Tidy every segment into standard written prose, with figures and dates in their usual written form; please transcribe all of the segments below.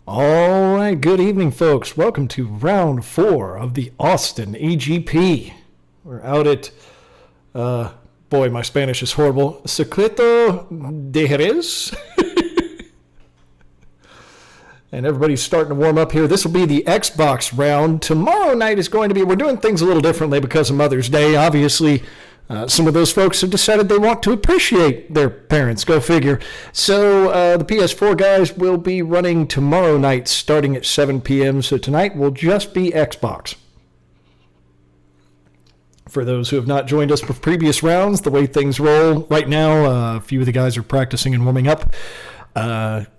All right, good evening, folks. Welcome to round 4 of the Austin AGP. We're out at, boy, my Spanish is horrible, Circuito de Jerez. And everybody's starting to warm up here. This will be the Xbox round. Tomorrow night is going to be, we're doing things a little differently because of Mother's Day. Obviously, some of those folks have decided they want to appreciate their parents. Go figure. So the PS4 guys will be running tomorrow night starting at 7 p.m. So tonight will just be Xbox. For those who have not joined us for previous rounds, the way things roll right now, a few of the guys are practicing and warming up.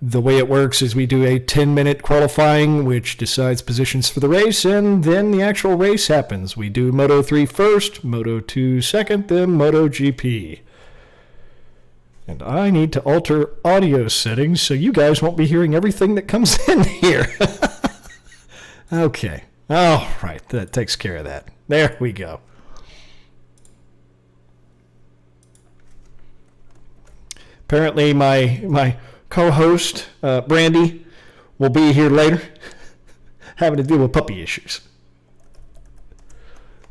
The way it works is we do a 10-minute qualifying, which decides positions for the race, and then the actual race happens. We do Moto 3 first, Moto 2 second, then MotoGP. And I need to alter audio settings so you guys won't be hearing everything that comes in here. Okay. All right. That takes care of that. There we go. Apparently my co-host, Brandy, will be here later having to deal with puppy issues.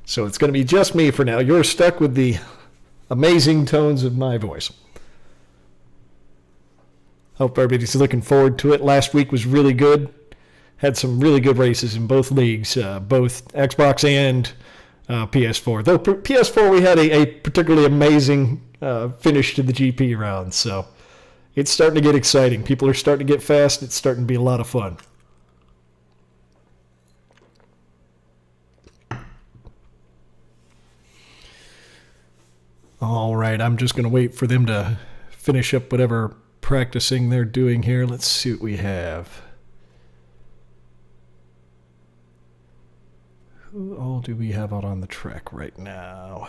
So it's going to be just me for now. You're stuck with the amazing tones of my voice. Hope everybody's looking forward to it. Last week was really good. Had some really good races in both leagues, both Xbox and PS4. Though PS4, we had a particularly amazing finish to the GP round, so it's starting to get exciting. People are starting to get fast. It's starting to be a lot of fun. All right, I'm just going to wait for them to finish up whatever practicing they're doing here. Let's see what we have. Who all do we have out on the track right now?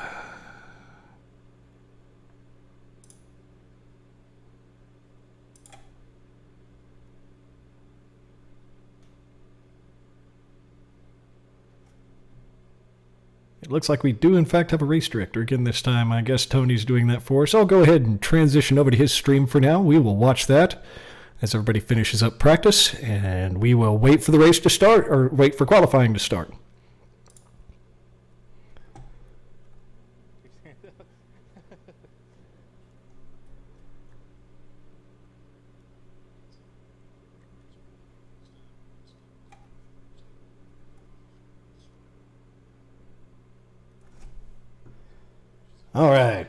It looks like we do, in fact, have a race director again this time. I guess Tony's doing that for us. I'll go ahead and transition over to his stream for now. We will watch that as everybody finishes up practice, and we will wait for the race to start, or wait for qualifying to start. All right.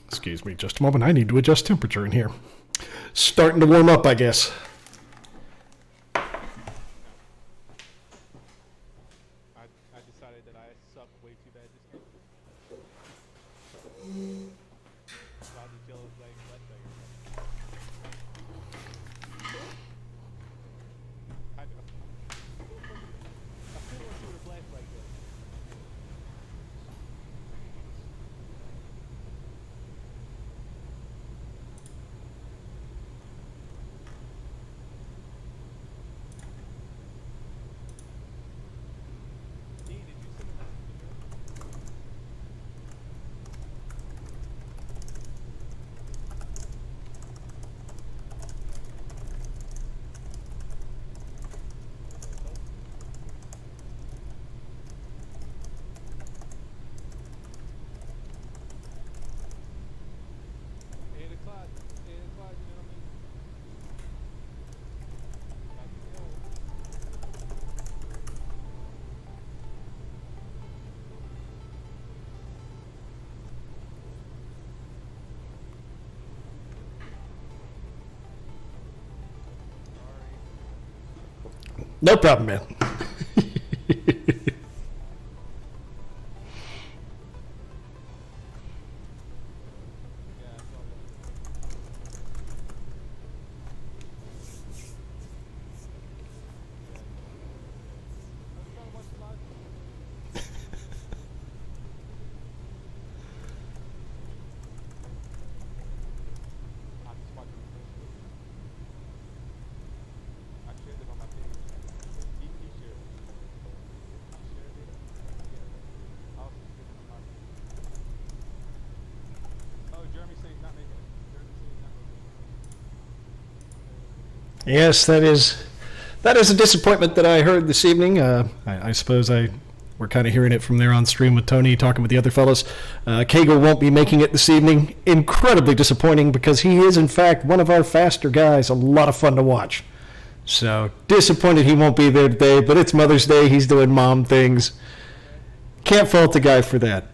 Excuse me just a moment. I need to adjust temperature in here. Starting to warm up, I guess. I decided that I suck way too bad this game. So I'll just yell at playing left back. I know. I still want to see what a flashlight does. Did you send a message to her? No problem, man. I shared it on my page. Yes, that is a disappointment that I heard this evening. I suppose we're kind of hearing it from there on stream with Tony talking with the other fellas. Cagle won't be making it this evening. Incredibly disappointing because he is in fact one of our faster guys. A lot of fun to watch. So disappointed he won't be there today. But it's Mother's Day. He's doing mom things. Can't fault the guy for that.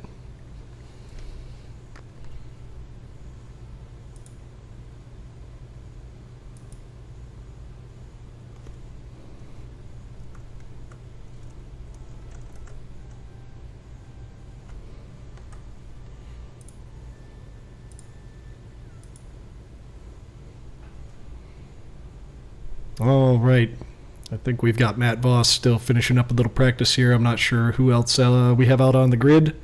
All right. I think we've got Matt Voss still finishing up a little practice here. I'm not sure who else we have out on the grid.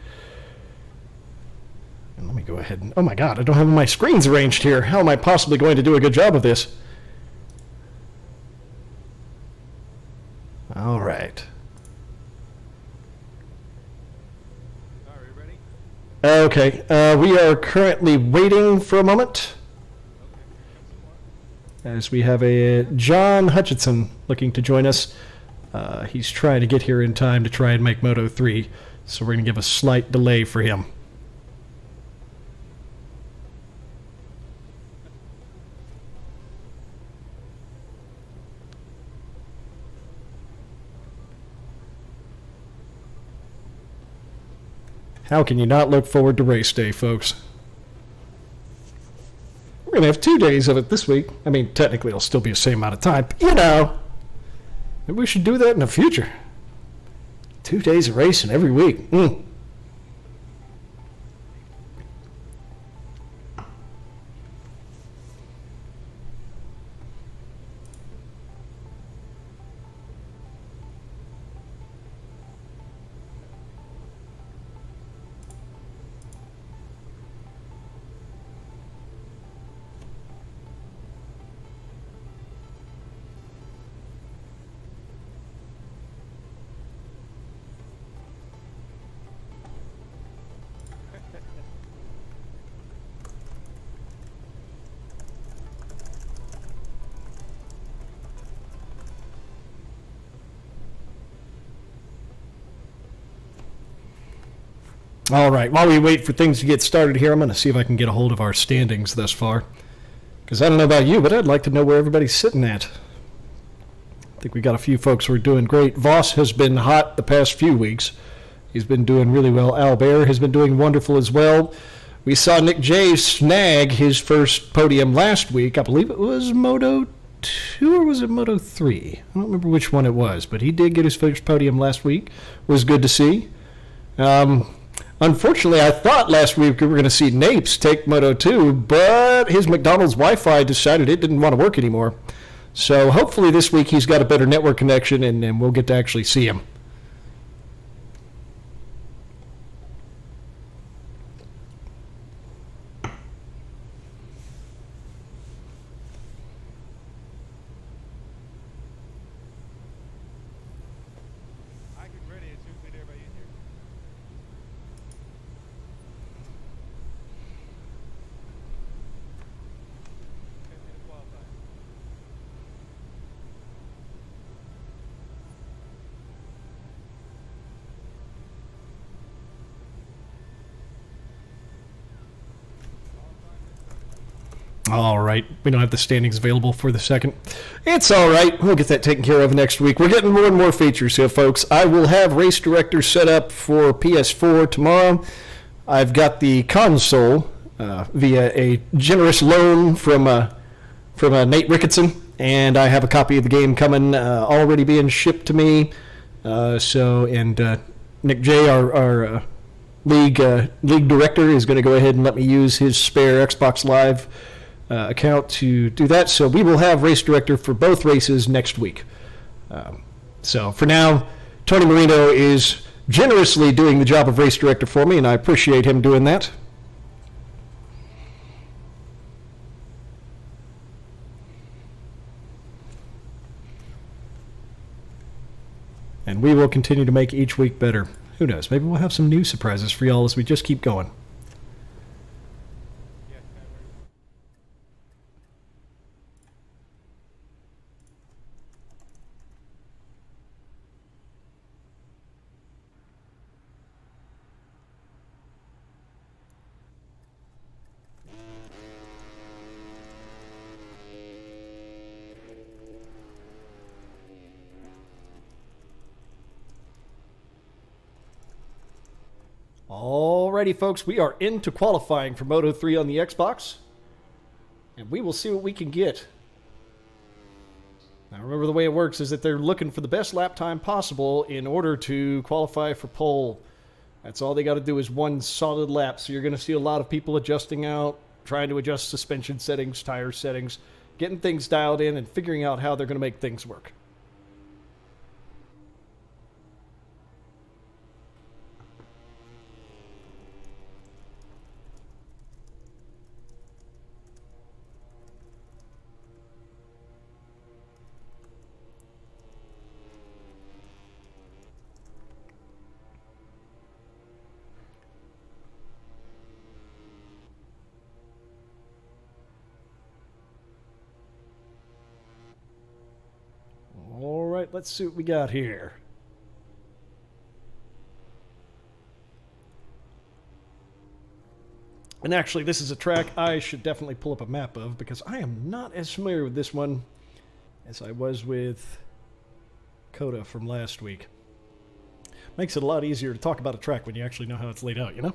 And let me go ahead and... Oh my god, I don't have my screens arranged here. How am I possibly going to do a good job of this? All right. All right, ready? Okay. We are currently waiting for a moment. As we have a John Hutchinson looking to join us. He's trying to get here in time to try and make Moto 3, so we're going to give a slight delay for him. How can you not look forward to race day, folks? We're going to have 2 days of it this week. I mean, technically it'll still be the same amount of time, but you know, maybe we should do that in the future. 2 days of racing every week. All right, while we wait for things to get started here, I'm going to see if I can get a hold of our standings thus far. Because I don't know about you, but I'd like to know where everybody's sitting at. I think we got a few folks who are doing great. Voss has been hot the past few weeks. He's been doing really well. Albert has been doing wonderful as well. We saw Nick J snag his first podium last week. I believe it was Moto 2 or was it Moto 3? I don't remember which one it was, but he did get his first podium last week. It was good to see. Unfortunately, I thought last week we were going to see Napes take Moto 2, but his McDonald's Wi-Fi decided it didn't want to work anymore. So hopefully this week he's got a better network connection and we'll get to actually see him. I get ready as soon as we get everybody in here. 10-minute qualifying. All right. We don't have the standings available for the second. It's all right. We'll get that taken care of next week. We're getting more and more features here, folks. I will have Race Director set up for PS4 tomorrow. I've got the console via a generous loan from Nate Ricketson, and I have a copy of the game coming already being shipped to me. Nick J, our league director, is going to go ahead and let me use his spare Xbox Live account to do that. So we will have Race Director for both races next week. So for now, Tony Marino is generously doing the job of Race Director for me, and I appreciate him doing that. And we will continue to make each week better. Who knows? Maybe we'll have some new surprises for y'all as we just keep going. Yes, man, Alrighty, folks, we are into qualifying for Moto 3 on the Xbox, and we will see what we can get. Now, remember, the way it works is that they're looking for the best lap time possible in order to qualify for pole. That's all they got to do is one solid lap. So you're going to see a lot of people adjusting out, trying to adjust suspension settings, tire settings, getting things dialed in, and figuring out how they're going to make things work. All right, let's see what we got here. And actually, this is a track I should definitely pull up a map of because I am not as familiar with this one as I was with Coda from last week. Makes it a lot easier to talk about a track when you actually know how it's laid out, you know?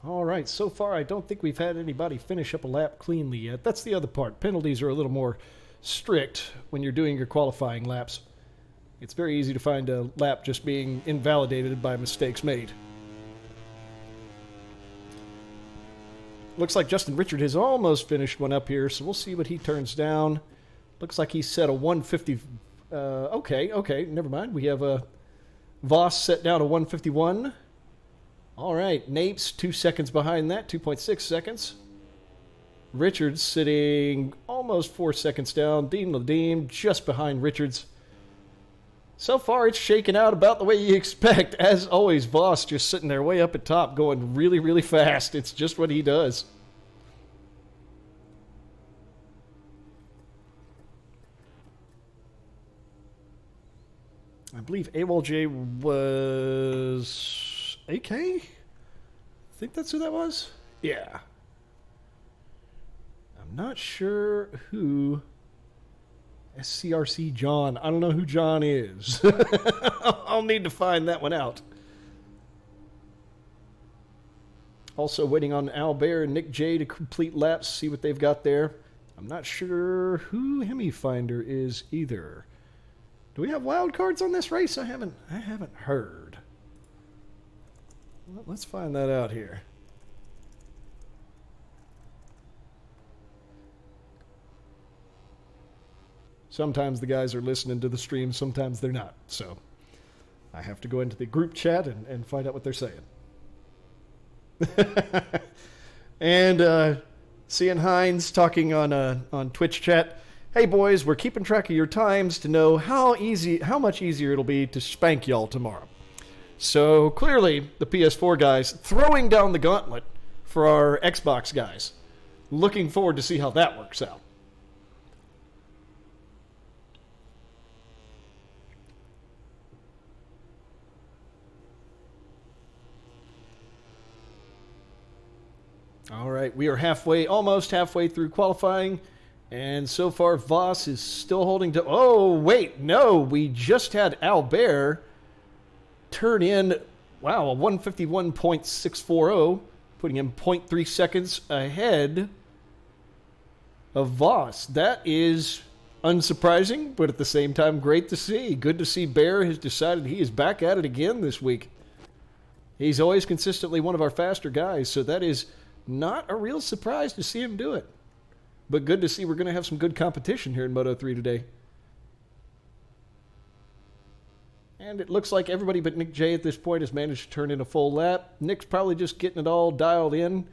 All right, so far I don't think we've had anybody finish up a lap cleanly yet. That's the other part. Penalties are a little more strict when you're doing your qualifying laps. It's very easy to find a lap just being invalidated by mistakes made. Looks like Justin Richard has almost finished one up here, so we'll see what he turns down. Looks like he set a 150. Okay, never mind. We have a Voss set down a 151. All right, Napes 2 seconds behind that, 2.6 seconds. Richards sitting almost 4 seconds down. Dean Ladeem just behind Richards. So far, it's shaken out about the way you expect. As always, Voss just sitting there way up at top, going really, really fast. It's just what he does. I believe AWOLJ was AK? I think that's who that was? Yeah. I'm not sure who SCRC John. I don't know who John is. I'll need to find that one out. Also waiting on Albert and Nick J to complete laps, see what they've got there. I'm not sure who Hemi Finder is either. Do we have wild cards on this race? I haven't heard. Well, let's find that out here. Sometimes the guys are listening to the stream, sometimes they're not. So I have to go into the group chat and find out what they're saying. And seeing Hines talking on Twitch chat. Hey boys, we're keeping track of your times to know how much easier it'll be to spank y'all tomorrow. So clearly, the PS4 guys throwing down the gauntlet for our Xbox guys. Looking forward to see how that works out. All right, we are almost halfway through qualifying. And so far, Voss is still holding to... Oh, wait, no. We just had Albert turn in, wow, a 151.640, putting him 0.3 seconds ahead of Voss. That is unsurprising, but at the same time, great to see. Good to see Bear has decided he is back at it again this week. He's always consistently one of our faster guys, so that is not a real surprise to see him do it. But good to see we're going to have some good competition here in Moto 3 today. And it looks like everybody but Nick J at this point has managed to turn in a full lap. Nick's probably just getting it all dialed in.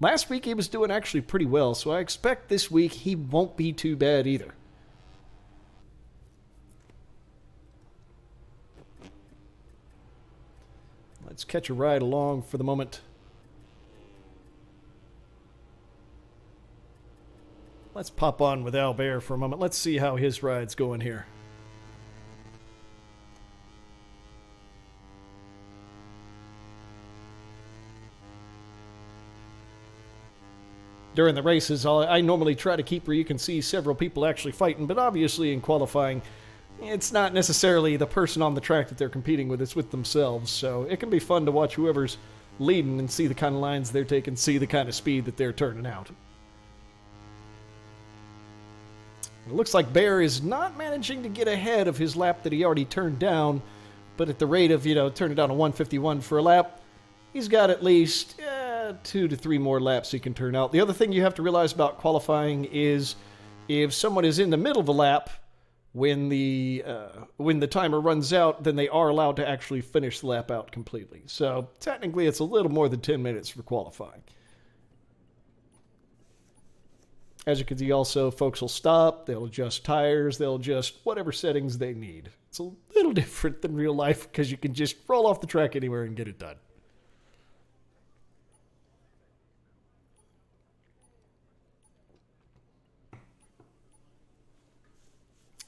Last week he was doing actually pretty well, so I expect this week he won't be too bad either. Let's catch a ride along for the moment. Let's pop on with Albert for a moment. Let's see how his ride's going here. During the races, I normally try to keep where you can see several people actually fighting, but obviously in qualifying, it's not necessarily the person on the track that they're competing with, it's with themselves. So it can be fun to watch whoever's leading and see the kind of lines they're taking, see the kind of speed that they're turning out. It looks like Bear is not managing to get ahead of his lap that he already turned down, but at the rate of, turning down a 151 for a lap, he's got at least 2 to 3 more laps he can turn out. The other thing you have to realize about qualifying is if someone is in the middle of a lap when the timer runs out, then they are allowed to actually finish the lap out completely. So technically it's a little more than 10 minutes for qualifying. As you can see also, folks will stop, they'll adjust tires, they'll adjust whatever settings they need. It's a little different than real life because you can just roll off the track anywhere and get it done.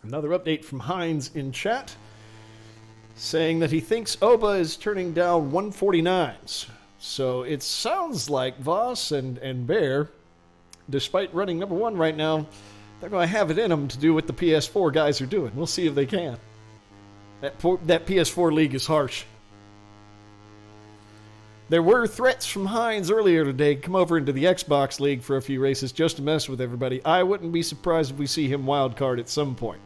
Another update from Hines in chat saying that he thinks Oba is turning down 149s. So it sounds like Voss and Bear, despite running number 1 right now, they're going to have it in them to do what the PS4 guys are doing. We'll see if they can. That PS4 league is harsh. There were threats from Hines earlier today to come over into the Xbox League for a few races just to mess with everybody. I wouldn't be surprised if we see him wildcard at some point.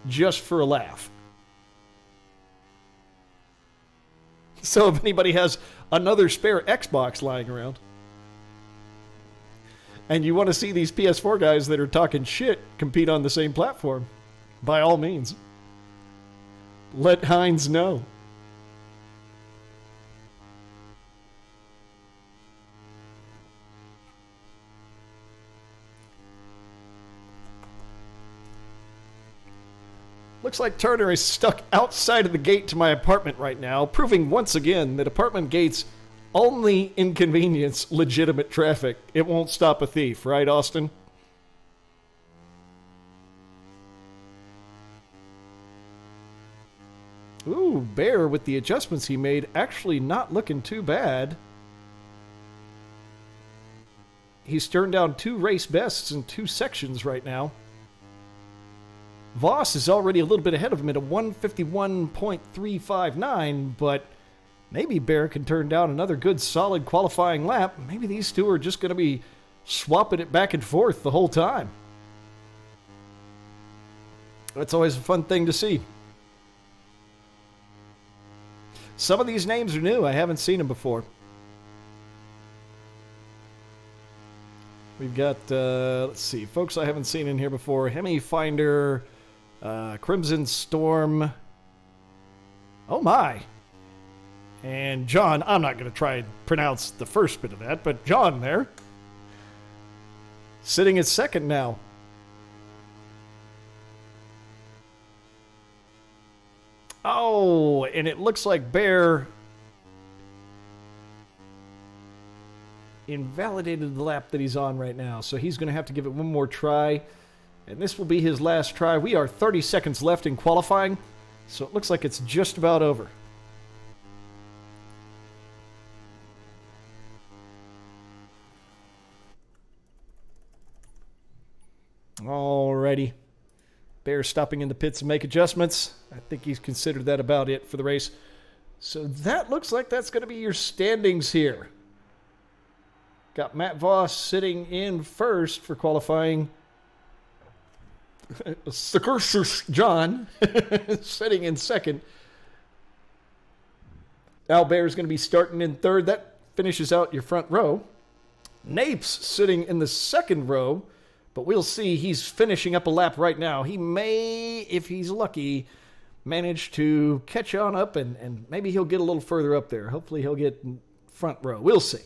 Just for a laugh. So if anybody has another spare Xbox lying around, and you want to see these PS4 guys that are talking shit compete on the same platform, by all means, let Hines know. Looks like Turner is stuck outside of the gate to my apartment right now, proving once again that apartment gates only inconvenience legitimate traffic. It won't stop a thief, right, Austin? Ooh, Bear with the adjustments he made actually not looking too bad. He's turned down 2 race bests in 2 sections right now. Voss is already a little bit ahead of him at a 151.359, but maybe Bear can turn down another good solid qualifying lap. Maybe these two are just going to be swapping it back and forth the whole time. That's always a fun thing to see. Some of these names are new. I haven't seen them before. We've got, let's see, folks I haven't seen in here before. Hemi Finder, Crimson Storm. Oh my. And John, I'm not going to try and pronounce the first bit of that, but John there. Sitting at second now. Oh, and it looks like Bear invalidated the lap that he's on right now. So he's going to have to give it one more try. And this will be his last try. We are 30 seconds left in qualifying. So it looks like it's just about over. Alrighty. Bear stopping in the pits to make adjustments. I think he's considered that about it for the race. So that looks like that's going to be your standings here. Got Matt Voss sitting in first for qualifying. John sitting in second. Albert is going to be starting in third. That finishes out your front row. Napes sitting in the second row. But we'll see. He's finishing up a lap right now. He may, if he's lucky, manage to catch on up and maybe he'll get a little further up there. Hopefully he'll get front row. We'll see.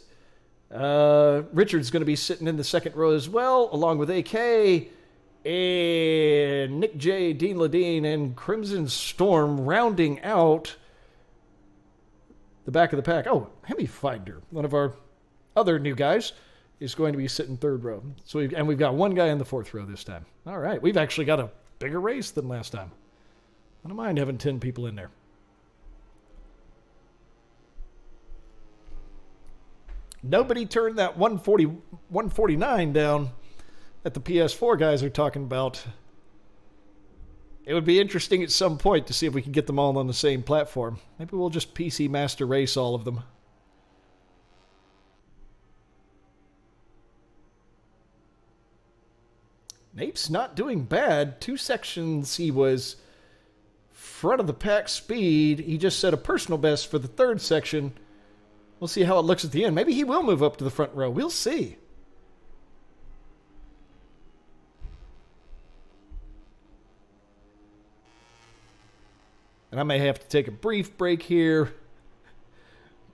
Richard's going to be sitting in the second row as well, along with AK and Nick J, Dean Ladine, and Crimson Storm rounding out the back of the pack. Oh, Hemi Finder, one of our other new guys, is going to be sitting third row. So we've got one guy in the fourth row this time. All right, we've actually got a bigger race than last time. I don't mind having 10 people in there. Nobody turned that 149 down that the PS4 guys are talking about. It would be interesting at some point to see if we can get them all on the same platform. Maybe we'll just PC Master Race all of them. Nape's not doing bad. 2 sections he was front of the pack speed. He just set a personal best for the 3rd section. We'll see how it looks at the end. Maybe he will move up to the front row. We'll see. And I may have to take a brief break here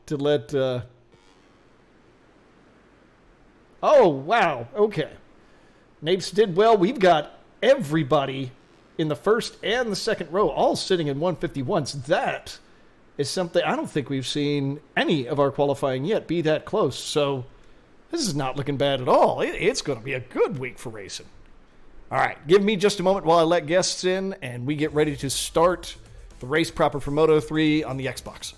to let... Oh, wow. Okay. Napes did well. We've got everybody in the first and the second row all sitting in 151s. That is something I don't think we've seen any of our qualifying yet be that close. So this is not looking bad at all. It's going to be a good week for racing. All right. Give me just a moment while I let guests in and we get ready to start the race proper for Moto 3 on the Xbox.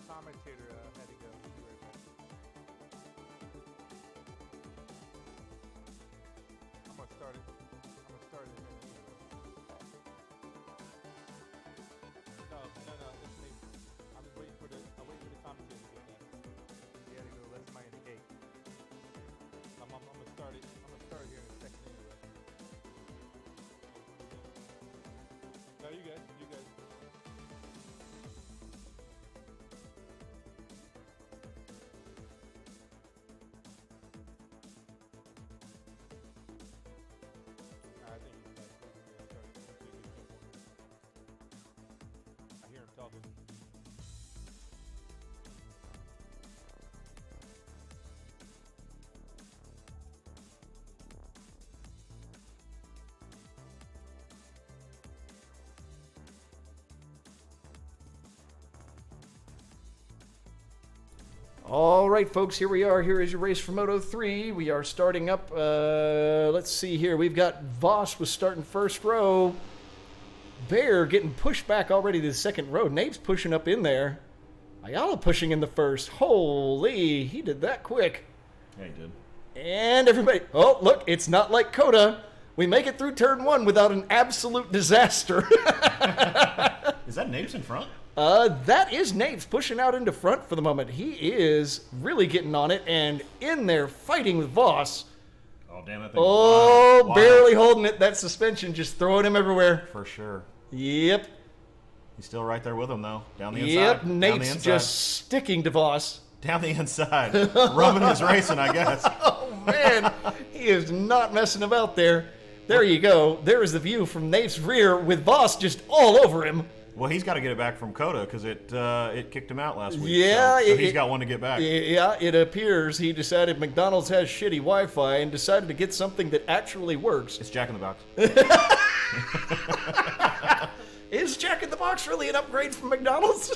Commentator had to go. I'm gonna start it. In a minute. No, it's me. I'm waiting for the commentator to get done. He had to go let somebody in the gate. welcome. All right, folks, here we are. Here is your race for Moto 3. We are starting up. Let's see here. We've got Voss was starting first row. Bear getting pushed back already to the second row. Nate's pushing up in there. Ayala pushing in the first. Holy, he did that quick. Yeah, he did. And everybody, oh, look, it's not like Coda. We make it through turn 1 without an absolute disaster. Is that Napes in front? That is Napes pushing out into front for the moment. He is really getting on it and in there fighting with Voss. Oh, damn it. Oh, wow. barely holding it. That suspension just throwing him everywhere. For sure. Yep. He's still right there with him, though. Down the inside. Yep, Down the Nate's inside. just sticking to Voss. Down the inside. Rubbing his racing, I guess. Oh, man. He is not messing about there. There you go. There is the view from Nate's rear with Voss just all over him. Well, he's got to get it back from Coda because it kicked him out last week. Yeah, so he's got one to get back. Yeah, it appears he decided McDonald's has shitty Wi-Fi and decided to get something that actually works. It's Jack in the Box. Is Jack in the Box really an upgrade from McDonald's?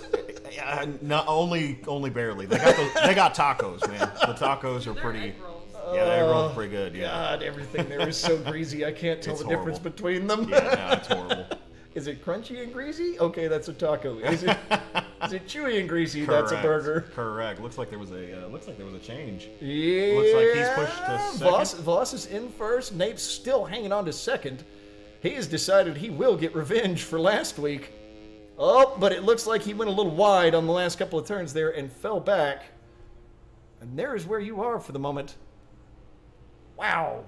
Not only barely. They got tacos, man. The tacos are pretty. Yeah, the egg rolls are pretty good. Yeah. God, everything there is so greasy. I can't tell It's the horrible. difference between them. Yeah, no, it's horrible. Is it crunchy and greasy? Okay, that's a taco. Is it chewy and greasy? Correct. That's a burger. Correct. Looks like there was a change. Yeah. Looks like he's pushed to second. Voss is in first. Nate's still hanging on to second. He has decided he will get revenge for last week. Oh, but it looks like he went a little wide on the last couple of turns there and fell back. And there is where you are for the moment. Wow.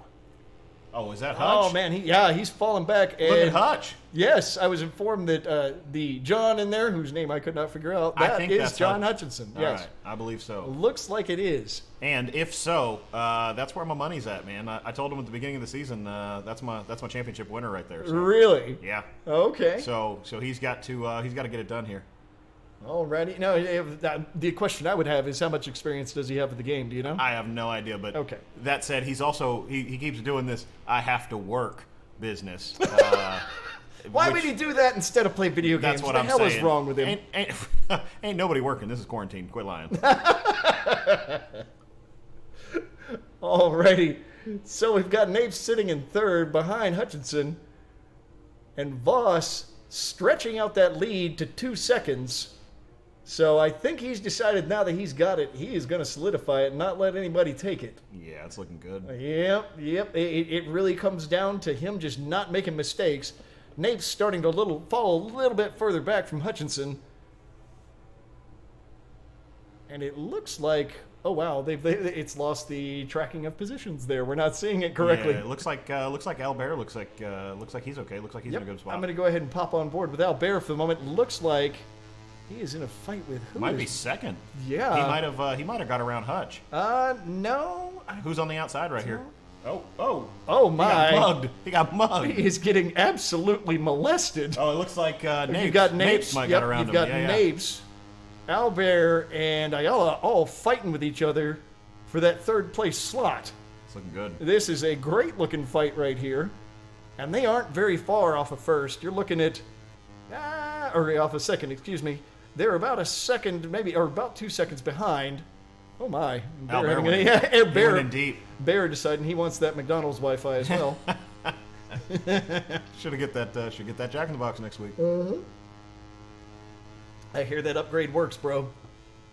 Oh, is that Hutch? Oh, man. He's falling back. And Look at Hutch. yes, I was informed that the John in there, whose name I could not figure out, I that think is that's John Hutch. Hutchinson. All Yes. right, I believe so. Looks like it is. And if so, that's where my money's at, man. I told him at the beginning of the season that's my championship winner right there. So. Really? Yeah. Okay. So he's got to get it done here. Alrighty. No, the question I would have is how much experience does he have with the game? Do you know? I have no idea, but Okay. That said, he's also he keeps doing this I have to work business. Why which- would he do that instead of play video games? That's what the I'm hell saying. is wrong with him? Ain't nobody working. This is quarantine. Quit lying. Alrighty. So we've got Nape sitting in third behind Hutchinson, and Voss stretching out that lead to 2 seconds. So I think he's decided now that he's got it, he is going to solidify it and not let anybody take it. Yeah, it's looking good. Yep. It really comes down to him just not making mistakes. Nape's starting to fall a little bit further back from Hutchinson. And it looks like, oh wow, it's lost the tracking of positions there. We're not seeing it correctly. Yeah, it looks like Albert looks like he's okay. Looks like he's in a good spot. I'm going to go ahead and pop on board with Albert for the moment. Looks like he is in a fight with who? Might be second. Yeah. He might have got around Hutch. No. Who's on the outside right here? Oh my. He got mugged. He is getting absolutely molested. Oh, it looks like Napes. You got Napes. Napes might got around you've him. got Yeah. Napes, Albert, and Ayala all fighting with each other for that third place slot. It's looking good. This is a great looking fight right here. And they aren't very far off of first. You're looking at, or off of second, excuse me. They're about a second, maybe, or about 2 seconds behind. Oh my. Albert having went Bear in deep. Bear deciding he wants that McDonald's Wi-Fi as well. Should get that Jack in the Box next week. I hear that upgrade works, bro.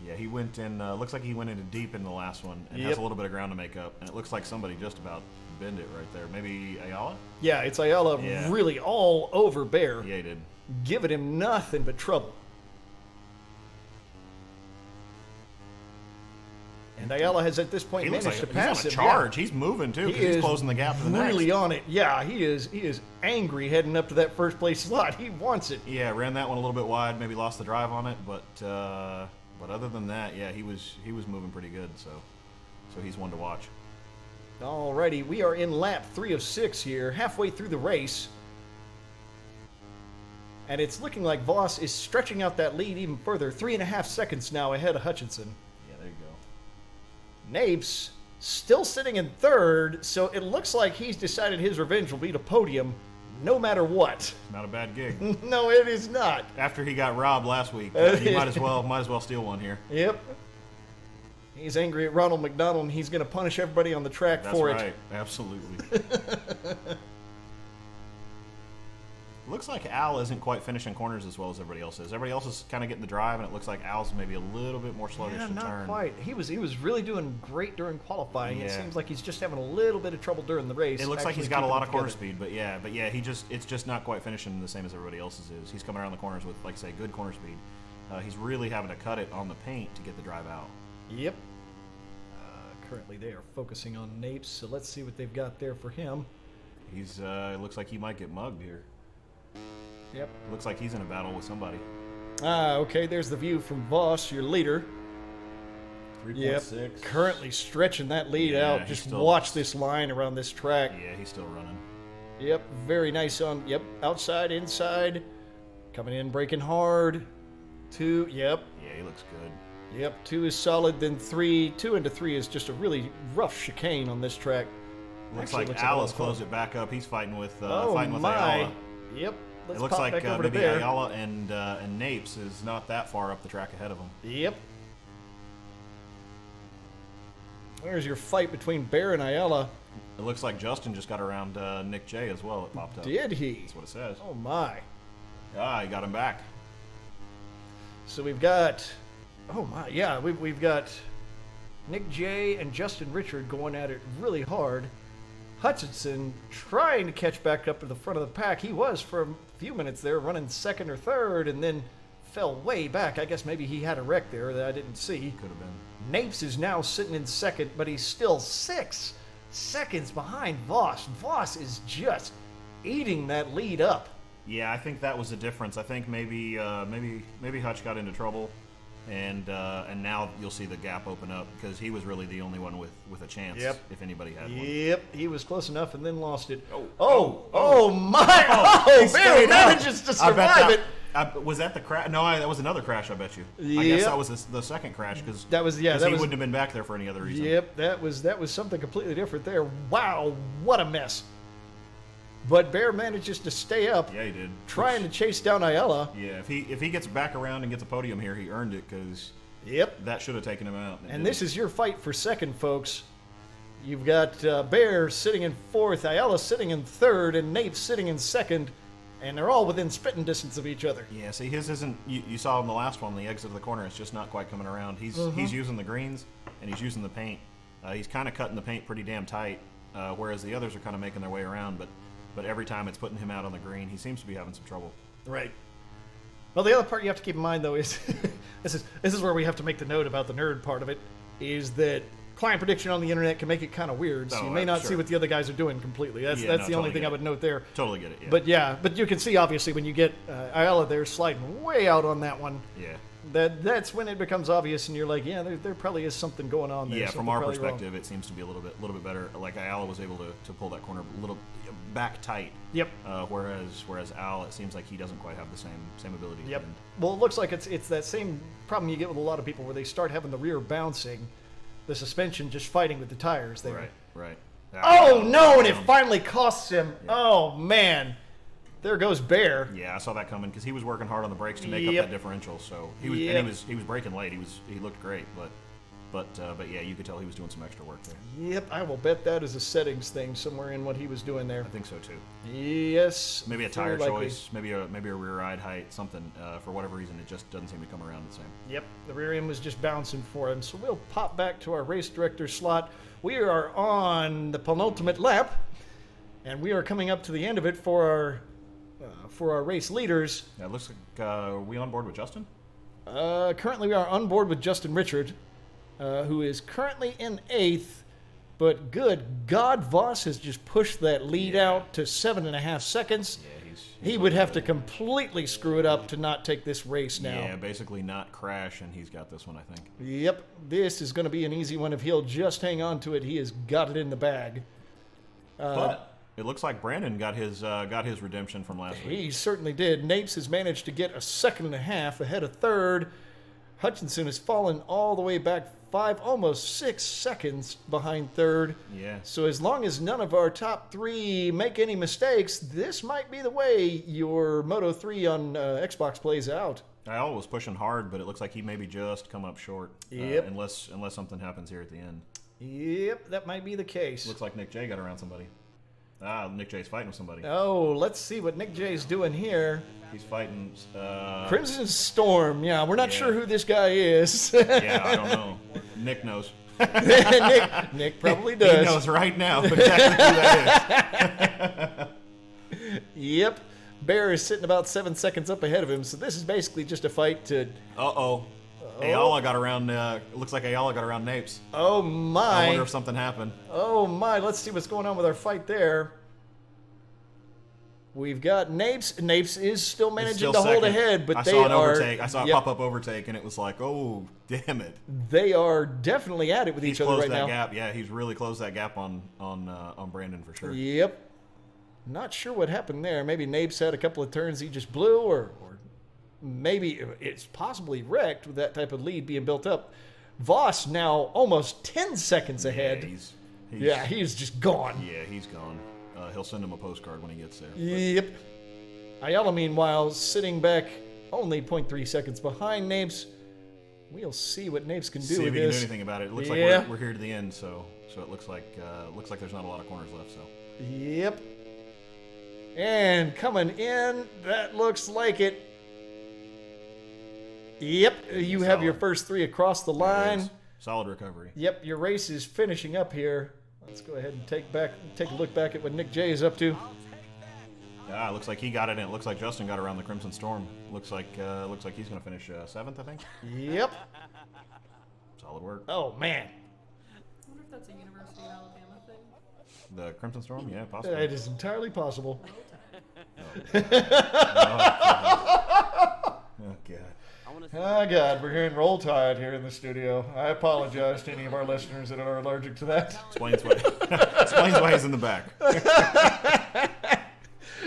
Yeah, he went in. Looks like he went into deep in the last one and has a little bit of ground to make up. And it looks like somebody just about bend it right there. Maybe Ayala? Yeah, it's Ayala really all over Bear, Yeah, he did. giving him nothing but trouble. And Ayala has at this point He looks managed like to pass he's him. on a charge. He's moving too. 'Cause he's closing the gap to the really next. on it. Yeah, he is angry heading up to that first place slot. He wants it. Yeah, ran that one a little bit wide. Maybe lost the drive on it, but other than that, yeah, he was moving pretty good. So he's one to watch. Alrighty, we are in lap 3 of 6 here, halfway through the race. And it's looking like Voss is stretching out that lead even further. 3.5 seconds now ahead of Hutchinson. Yeah, there you go. Napes still sitting in third, so it looks like he's decided his revenge will be to podium no matter what. Not a bad gig. No, it is not. After he got robbed last week, you might as well steal one here. Yep. He's angry at Ronald McDonald, and he's going to punish everybody on the track for it. That's right. Absolutely. Looks like Al isn't quite finishing corners as well as everybody else is. Everybody else is kind of getting the drive, and it looks like Al's maybe a little bit more sluggish Yeah, to not turn. quite. He was really doing great during qualifying. It Yeah. seems like he's just having a little bit of trouble during the race. It looks like actually he's got a keeping lot it of corner together. speed, but yeah, it's just not quite finishing the same as everybody else's is. He's coming around the corners with, like I say, good corner speed. He's really having to cut it on the paint to get the drive out. Yep. Currently, they are focusing on Napes, so let's see what they've got there for him. It looks like he might get mugged here. Yep. Looks like he's in a battle with somebody. Okay, there's the view from Voss, your leader. 3.6. Currently stretching that lead Yeah, out. he's Just still- watch this line around this track. Yeah, he's still running. Yep, very nice on, outside, inside. Coming in, braking hard. 2, Yeah, he looks good. 2 is solid, then 3. 2 into 3 is just a really rough chicane on this track. Looks Actually, like looks like a Al lot has of fun. closed it back up. He's fighting with Oh my. Ayala. Yep. Let's It looks pop like back over maybe to Bear. Ayala and Napes is not that far up the track ahead of him. Yep. There's your fight between Bear and Ayala. It looks like Justin just got around Nick J as well. It popped up. Did he? That's what it says. Oh my. Ah, he got him back. So we've got, oh my, yeah, we've got Nick J and Justin Richard going at it really hard. Hutchinson trying to catch back up to the front of the pack. He was for a few minutes there running second or third and then fell way back. I guess maybe he had a wreck there that I didn't see. Could have been. Napes is now sitting in second, but he's still 6 seconds behind Voss. Voss is just eating that lead up. Yeah, I think that was the difference. I think maybe Hutch got into trouble, and now you'll see the gap open up because he was really the only one with a chance. Yep. If anybody had one. Yep, he was close enough and then lost it. Oh. Oh my! He Oh, stayed Bear up. manages to I bet survive it. Was that the crash? No, that was another crash. I bet you. I Yep. guess that was the second crash because That was- yeah, he that was- wouldn't have been back there for any other reason. Yep, that was something completely different there. Wow, what a mess! But Bear manages to stay up, Yeah, he did. trying to chase down Ayala. Yeah, if he gets back around and gets a podium here, he earned it because Yep. that should have taken him out. And this is your fight for second, folks. You've got Bear sitting in fourth, Ayala sitting in third, and Nate sitting in second, and they're all within spitting distance of each other. Yeah, see, his isn't. You saw in the last one, the exit of the corner, it's just not quite coming around. He's using the greens and he's using the paint. He's kind of cutting the paint pretty damn tight, whereas the others are kind of making their way around. But every time it's putting him out on the green, he seems to be having some trouble. Right. Well, the other part you have to keep in mind, though, is this is where we have to make the note about the nerd part of it, is that client prediction on the internet can make it kind of weird, so Oh, you may not sure. see what the other guys are doing completely. That's the only totally thing get I would it. note there. Totally get it. Yeah. But you can see obviously when you get Ayala there sliding way out on that one, yeah. that's when it becomes obvious, and you're like, yeah, there probably is something going on there. Yeah, something from our probably wrong. perspective, it seems to be a little bit better. Like Al was able to pull that corner a little back tight. Yep. Whereas Al, it seems like he doesn't quite have the same ability. Yep. And Well, it looks like it's that same problem you get with a lot of people where they start having the rear bouncing, the suspension just fighting with the tires there. Right. Oh no! And it finally costs him. Yeah. Oh man, there goes Bear. Yeah, I saw that coming because he was working hard on the brakes to make up that differential. So he was he was braking late. He looked great, but yeah, you could tell he was doing some extra work there. Yep, I will bet that is a settings thing somewhere in what he was doing there. I think so too. Yes. Maybe a tire likely. choice, maybe a rear ride height, something. For whatever reason, it just doesn't seem to come around the same. Yep, the rear end was just bouncing for him. So we'll pop back to our race director slot. We are on the penultimate lap, and we are coming up to the end of it for our race leaders. Yeah, it looks like are we on board with Justin? Currently, we are on board with Justin Richard, who is currently in 8th. But good God, Voss has just pushed that lead out to 7.5 seconds. Yeah, he would have to completely screw it up to not take this race now. Yeah, basically not crash, and he's got this one, I think. Yep, this is going to be an easy one. If he'll just hang on to it, he has got it in the bag. But It looks like Brandon got his redemption from last week. He certainly did. Napes has managed to get a second and a half ahead of third. Hutchinson has fallen all the way back 5, almost 6 seconds behind third. Yeah. So as long as none of our top 3 make any mistakes, this might be the way your Moto 3 on Xbox plays out. Ayala was pushing hard, but it looks like he maybe just come up short. Yep. Unless something happens here at the end. Yep, that might be the case. Looks like Nick J got around somebody. Nick J's fighting with somebody. Oh, let's see what Nick J's doing here. He's fighting. Crimson Storm. Yeah, we're not Yeah. sure who this guy is. Yeah, I don't know. Nick knows. Nick probably does. He knows right now exactly who that is. Yep. Bear is sitting about 7 seconds up ahead of him, so this is basically just a fight to... Uh-oh. Ayala got around, looks like Ayala got around Napes. Oh, I my. wonder if something happened. Oh, my. Let's see what's going on with our fight there. We've got Napes. Napes is still managing Still to hold second. ahead, but I they saw an are... overtake. I saw a Yep. pop-up overtake, and it was like, oh, damn it. They are definitely at it with He's each other closed right that now. gap. Yeah, he's really closed that gap on Brandon for sure. Yep. Not sure what happened there. Maybe Napes had a couple of turns he just blew, or maybe it's possibly wrecked with that type of lead being built up. Voss now almost 10 seconds ahead. Yeah, He's just gone. Yeah, he's gone. He'll send him a postcard when he gets there. Yep. Ayala, meanwhile, sitting back only 0.3 seconds behind Napes. We'll see what Napes can do See with if he can do this. anything about it. It looks Yeah. like we're here to the end, so it looks like there's not a lot of corners left. So Yep. And coming in, that looks like it. Yep, you have your first 3 across the line. solid recovery. Yep, your race is finishing up here. Let's go ahead and take a look back at what Nick J is up to. Yeah, it looks like he got it, and it looks like Justin got around the Crimson Storm. Looks like he's going to finish 7th, I think. Yep. Solid work. Oh, man. I wonder if that's a University of Alabama thing. The Crimson Storm? Yeah, possibly. That is entirely possible. Oh, God. Oh, God, we're hearing Roll Tide here in the studio. I apologize to any of our listeners that are allergic to that. Explains why he's in the back.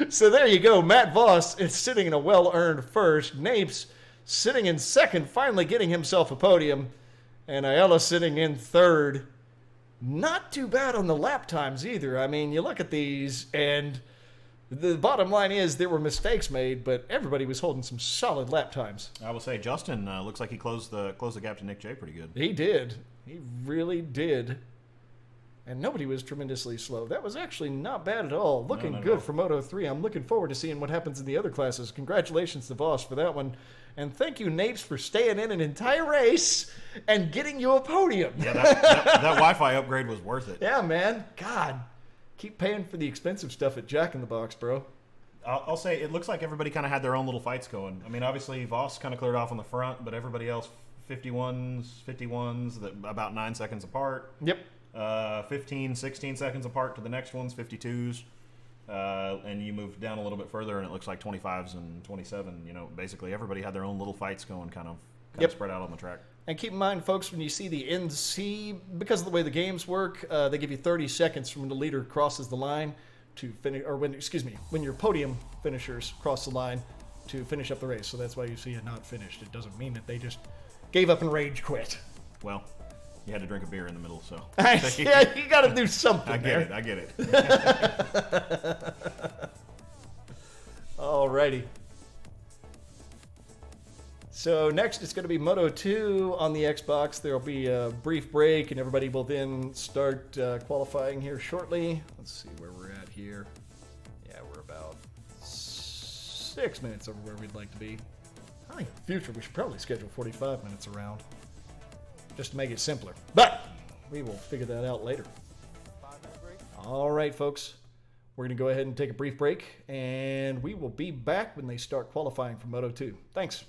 So there you go. Matt Voss is sitting in a well-earned first. Napes sitting in second, finally getting himself a podium. And Ayala sitting in third. Not too bad on the lap times either. I mean, you look at these, and the bottom line is there were mistakes made, but everybody was holding some solid lap times. I will say Justin looks like he closed the gap to Nick J pretty good. He did. He really did. And nobody was tremendously slow. That was actually not bad at all. Looking not at good all. for Moto 3. I'm looking forward to seeing what happens in the other classes. Congratulations to Voss for that one. And thank you, Napes, for staying in an entire race and getting you a podium. Yeah, that Wi-Fi upgrade was worth it. Yeah, man. God. Keep paying for the expensive stuff at Jack in the Box, bro. I'll say it looks like everybody kind of had their own little fights going. I mean, obviously Voss kind of cleared off on the front, but everybody else 51s, about 9 seconds apart. Yep. 15, 16 seconds apart to the next ones, 52s. And you move down a little bit further, and it looks like 25s and 27. You know, basically everybody had their own little fights going, kind of spread out on the track. And keep in mind, folks, when you see the NC, because of the way the games work, they give you 30 seconds from when the leader crosses the line to finish, or when your podium finishers cross the line to finish up the race. So that's why you see it not finished. It doesn't mean that they just gave up and rage quit. Well, you had to drink a beer in the middle, so. Yeah, you got to do something. I get it. Alrighty. So next it's going to be Moto 2 on the Xbox. There will be a brief break, and everybody will then start qualifying here shortly. Let's see where we're at here. Yeah, we're about 6 minutes over where we'd like to be. I think in the future we should probably schedule 45 minutes around, just to make it simpler. But we will figure that out later. 5-minute break. All right, folks. We're going to go ahead and take a brief break, and we will be back when they start qualifying for Moto 2. Thanks.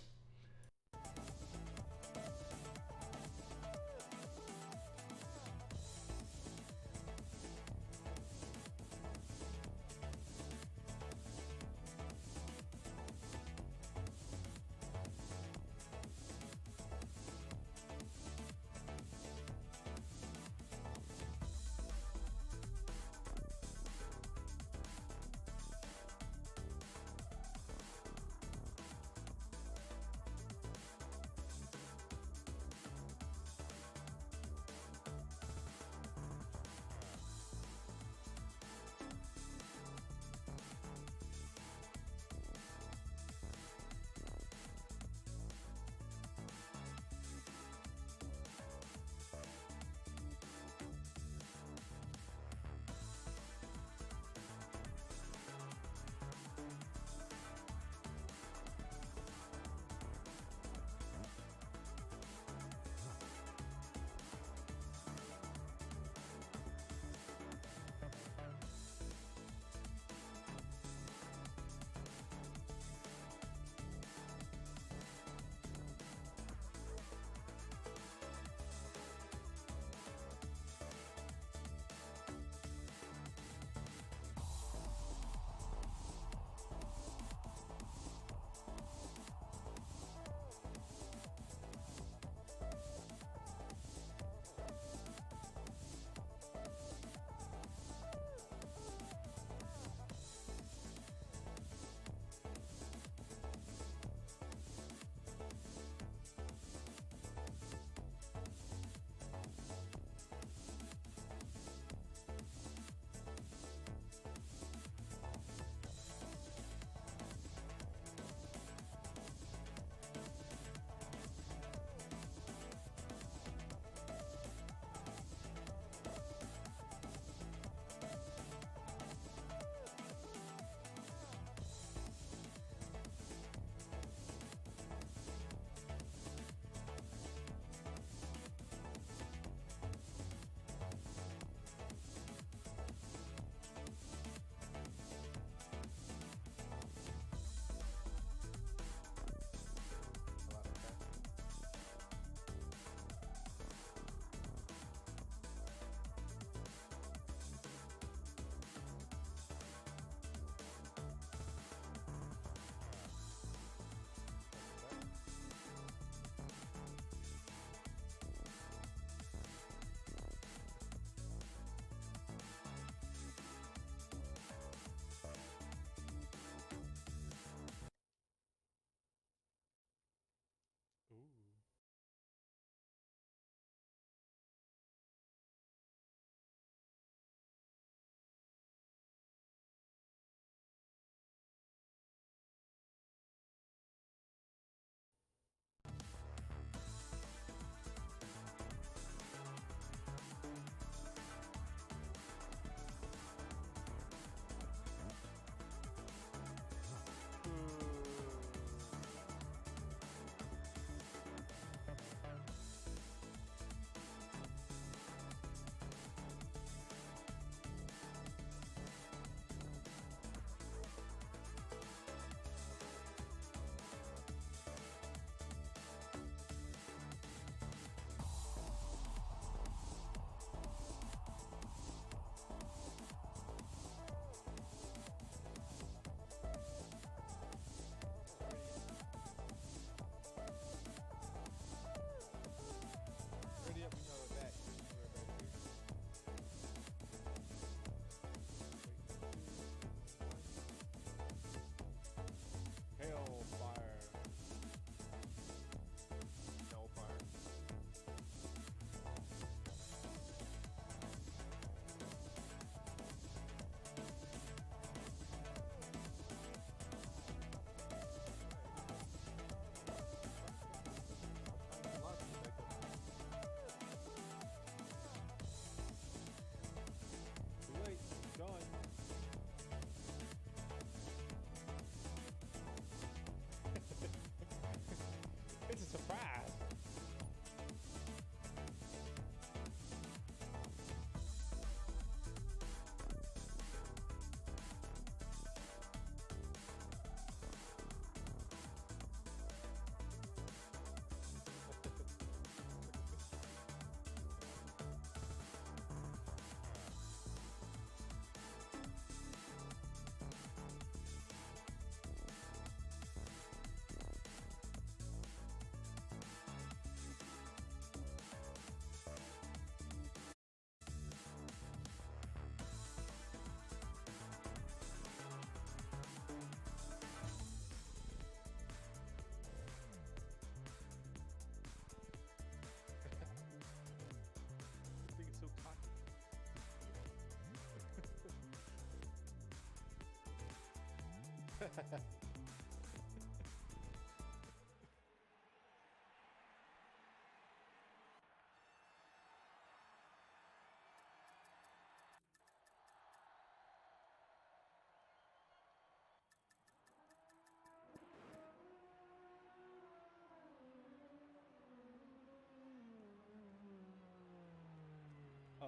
A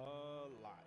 lot.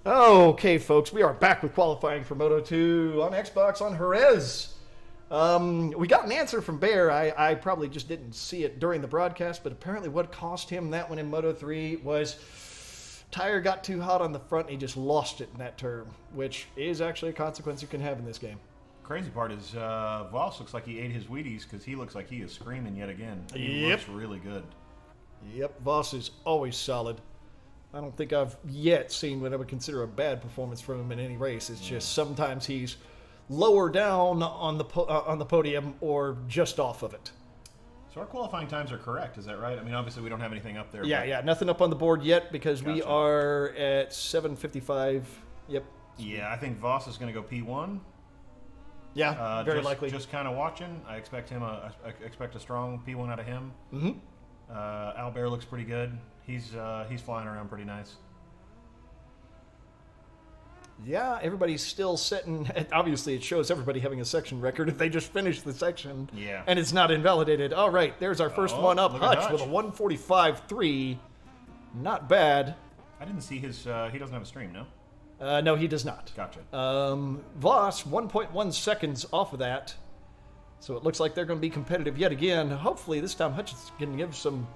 Okay, folks, we are back with qualifying for Moto 2 on Xbox on Jerez. We got an answer from Bear. I probably just didn't see it during the broadcast, but apparently what cost him that one in Moto 3 was tire got too hot on the front and he just lost it in that turn, which is actually a consequence you can have in this game. Crazy part is Voss looks like he ate his Wheaties because he looks like he is screaming yet again. He Yep. looks really good. Yep, Voss is always solid. I don't think I've yet seen what I would consider a bad performance from him in any race. It's just sometimes he's lower down on the podium or just off of it. So our qualifying times are correct, is that right? I mean, obviously we don't have anything up there. Yeah, but yeah, nothing up on the board yet because we Gotcha. are at 7:55. Yep. Yeah, I think Voss is going to go P1. Yeah, very likely. Just kind of watching. I expect him. I expect a strong P1 out of him. Mm-hmm. Albert looks pretty good. He's flying around pretty nice. Yeah, everybody's still sitting. Obviously, it shows everybody having a section record if they just finished the section. Yeah. And it's not invalidated. All right, there's our first one up. look at Hutch with a Hutch. 1:45.3. Not bad. I didn't see his. He doesn't have a stream, no. No, he does not. Gotcha. Voss, 1.1 seconds off of that. So it looks like they're going to be competitive yet again. Hopefully, this time Hutch is going to give some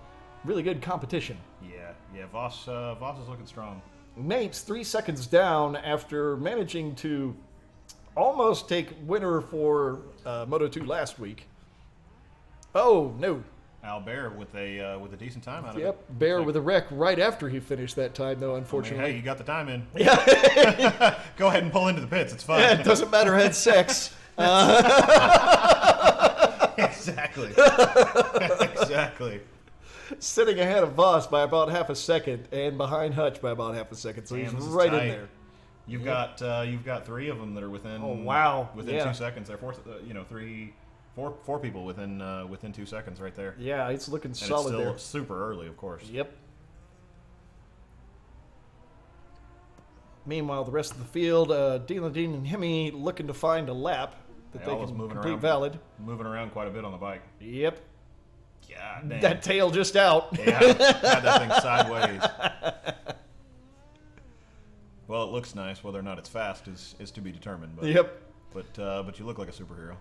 really good competition. Yeah. Voss is looking strong. Mapes 3 seconds down after managing to almost take winner for Moto 2 last week. Oh, no. Albert with a decent time out of it. Yep, Bear with a wreck right after he finished that time, though, I mean, unfortunately. hey, you got the time in. Yeah, Go ahead and pull into the pits. It's fine. it doesn't matter, had sex. Exactly. Exactly. Sitting ahead of Voss by about half a second and behind Hutch by about half a second, so he's Damn, this is right in tight. there. You've got 3 of them that are within. Oh, wow. Within Yeah. 2 seconds. They're four people within 2 seconds right there. Yeah, it's looking And solid it's still there. super early, of course. Yep. Meanwhile, the rest of the field, Dean and Hemi looking to find a lap that they Alwa's can moving complete around, valid. moving around quite a bit on the bike. Yep. God damn. That tail just out. Yeah, had that thing sideways. Well, it looks nice. Whether or not it's fast is to be determined. But, Yep. But you look like a superhero.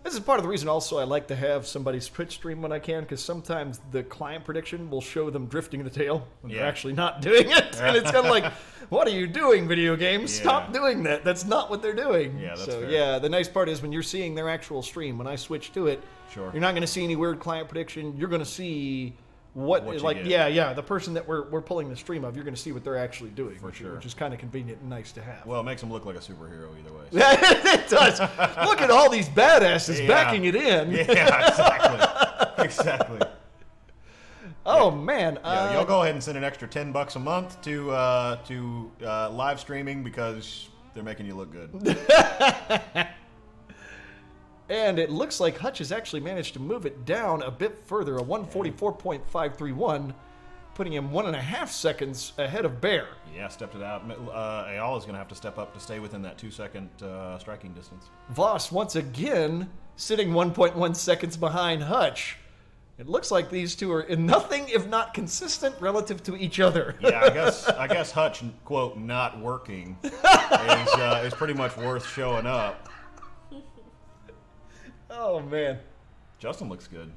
This is part of the reason also I like to have somebody's Twitch stream when I can, because sometimes the client prediction will show them drifting the tail when they're Yeah. actually not doing it. And it's kind of like, what are you doing, video games? Yeah. Stop doing that. That's not what they're doing. Yeah, that's so, fair. yeah, the nice part is when you're seeing their actual stream, when I switch to it, Sure. you're not going to see any weird client prediction. You're going to see what you like, get. yeah, the person that we're pulling the stream of, you're going to see what they're actually doing. For sure. Which is kind of convenient and nice to have. Well, it makes him look like a superhero either way. So. It does. Look at all these badasses Yeah. backing it in. Yeah, exactly. Exactly. Oh man! Yeah, you'll go ahead and send an extra $10 a month to live streaming because they're making you look good. And it looks like Hutch has actually managed to move it down a bit further, a 144.531. putting him 1.5 seconds ahead of Bear. Yeah, stepped it out. Ayala's going to have to step up to stay within that 2-second striking distance. Voss, once again, sitting 1.1 seconds behind Hutch. It looks like these two are in nothing if not consistent relative to each other. Yeah, I guess Hutch, quote, not working is pretty much worth showing up. Oh, man. Justin looks good.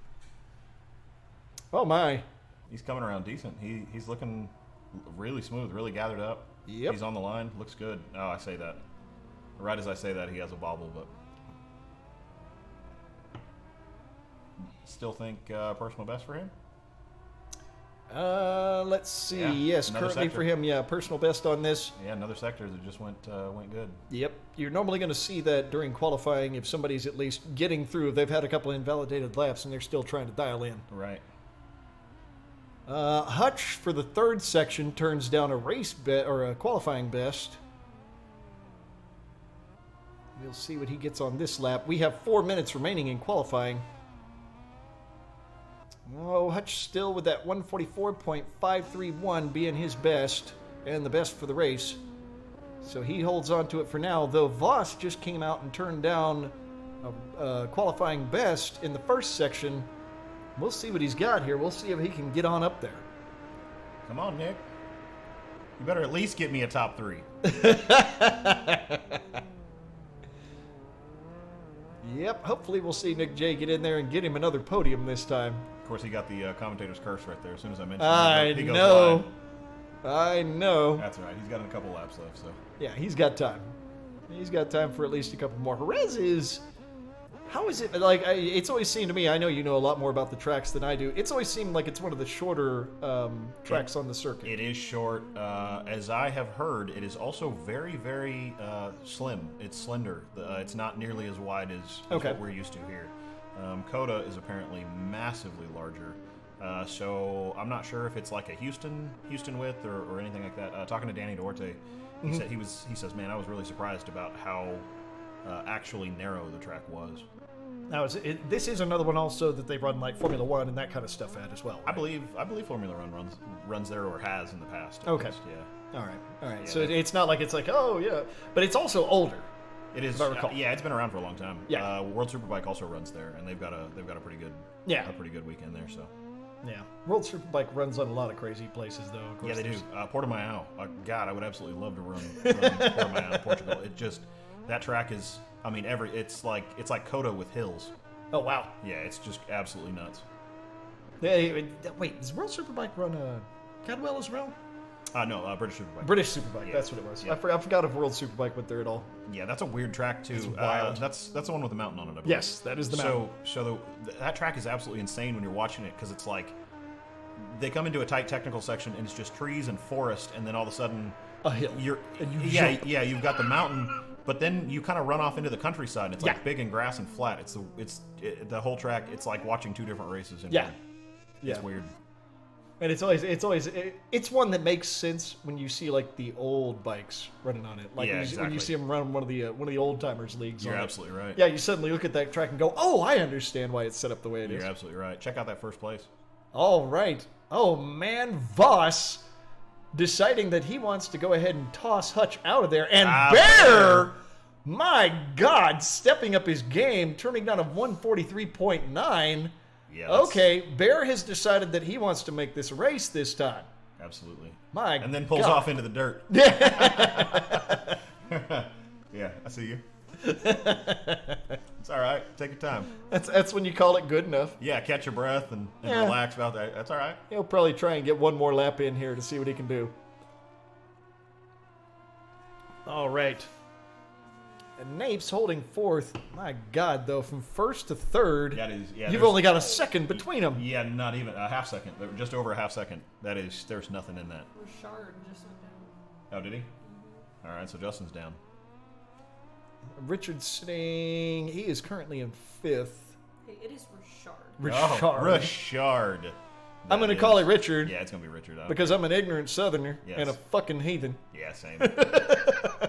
Oh, my. He's coming around decent. He's looking really smooth, really gathered up. Yep. He's on the line. Looks good. Oh, I say that. Right as I say that, he has a bobble, but still think personal best for him? Let's see. Yeah, Yes, another currently sector. for him, yeah, personal best on this. Yeah, another sector that just went good. Yep. You're normally going to see that during qualifying if somebody's at least getting through. They've had a couple of invalidated laps and they're still trying to dial in. Right. Hutch for the third section turns down a race bet or a qualifying best. We'll see what he gets on this lap. We have 4 minutes remaining in qualifying. Oh, Hutch still with that 144.531 being his best and the best for the race. So he holds on to it for now, though Voss just came out and turned down a qualifying best in the first section. We'll see what he's got here. We'll see if he can get on up there. Come on, Nick. You better at least get me a top 3. Yep, hopefully we'll see Nick J get in there and get him another podium this time. Of course, he got the commentator's curse right there. As soon as I mentioned I he goes know. wide. I know. That's right. He's got a couple laps left, so. Yeah, he's got time. He's got time for at least a couple more. Jerez is... How is it, like, it's always seemed to me, I know you know a lot more about the tracks than I do, it's always seemed like it's one of the shorter tracks on the circuit. It is short. As I have heard, it is also very, very slim. It's slender. It's not nearly as wide as Okay. what we're used to here. Coda is apparently massively larger. So I'm not sure if it's like a Houston width or anything like that. Talking to Danny Duarte, he says, man, I was really surprised about how actually narrow the track was. Now, this is another one also that they run like Formula One and that kind of stuff at as well. I Right? believe Formula One runs there or has in the past. at Okay. least, yeah. All right. Yeah, So it's not like it's like, oh, yeah. But it's also older. It is. If I recall. Yeah, it's been around for a long time. Yeah. World Superbike also runs there, and they've got a pretty good weekend there. So Yeah. World Superbike runs on a lot of crazy places, though. Of course, yeah, they do. there's- Portimao. God, I would absolutely love to run Portimao in Portugal. It just that track is. I mean, it's like Coda with hills. Oh, wow. Yeah, it's just absolutely nuts. Wait, does World Superbike run Cadwell as well? No, British Superbike. British Superbike, Yeah. that's what it was. Yeah. I forgot if World Superbike went there at all. Yeah, that's a weird track too. It's wild. That's the one with the mountain on it. I believe. Yes, that is the mountain. So that track is absolutely insane when you're watching it because it's like they come into a tight technical section and it's just trees and forest, and then all of a sudden A hill. And you jump. you've got the mountain, but then you kind of run off into the countryside. And it's like Yeah. big and grass and flat. The whole track. It's like watching two different races. In Yeah. one. Yeah. It's weird. And it's one that makes sense when you see like the old bikes running on it. Like Yeah, when exactly. you see them run one of the old timers leagues. You're on it. absolutely right. Yeah, you suddenly look at that track and go, "Oh, I understand why it's set up the way it is." You're absolutely right. Check out that first place. All right. Oh man, Voss deciding that he wants to go ahead and toss Hutch out of there, and Bear, my God, stepping up his game, turning down a 143.9. Yeah. that's- Okay, Bear has decided that he wants to make this race this time. Absolutely. My And then pulls God. off into the dirt. Yeah, I see you. It's all right. Take your time. That's when you call it good enough. Yeah, catch your breath and Yeah. relax about that. That's all right. He'll probably try and get one more lap in here to see what he can do. All right. And Napes holding fourth. My God, though, from first to third, Yeah, it is. Yeah, you've there's- only got a second between them. Yeah, not even a half second. Just over a half second. There's nothing in that. Richard just went down. Oh, did he? All right, so Justin's down. Richard sitting. He is currently in fifth. Hey, it is Richard. Richard. Oh, Richard. I'm going to call it Richard Yeah, it's gonna be Richard. because I'm an ignorant Southerner Yes. and a fucking heathen. Yeah, same.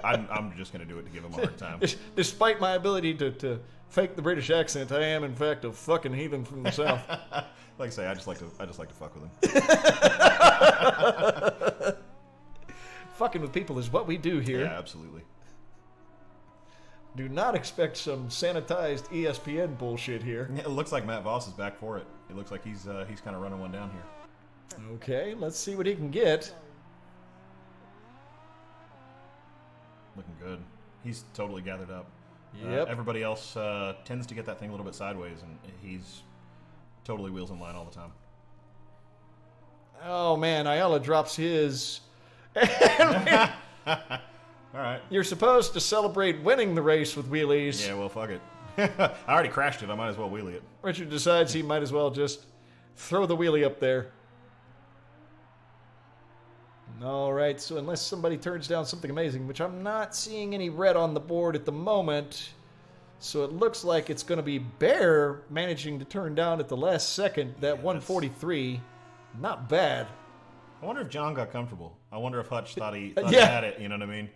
I'm just gonna do it to give him a hard time. Despite my ability to fake the British accent. I am, in fact, a fucking heathen from the south. Like I say, I just like to fuck with him. Fucking with people is what we do here. Yeah, absolutely. Do not expect some sanitized ESPN bullshit here. Yeah, it looks like Matt Voss is back for it. It looks like he's kind of running one down here. Okay, let's see what he can get. Looking good. He's totally gathered up. Yep. Everybody else tends to get that thing a little bit sideways, and he's totally wheels in line all the time. Oh man, Ayala drops his. All right. You're supposed to celebrate winning the race with wheelies. Yeah, well, fuck it. I already crashed it. I might as well wheelie it. Richard decides he might as well just throw the wheelie up there. All right, so unless somebody turns down something amazing, which I'm not seeing any red on the board at the moment, so it looks like it's going to be Bear managing to turn down at the last second that 143. Not bad. I wonder if John got comfortable. I wonder if Hutch thought he Yeah. had it, you know what I mean?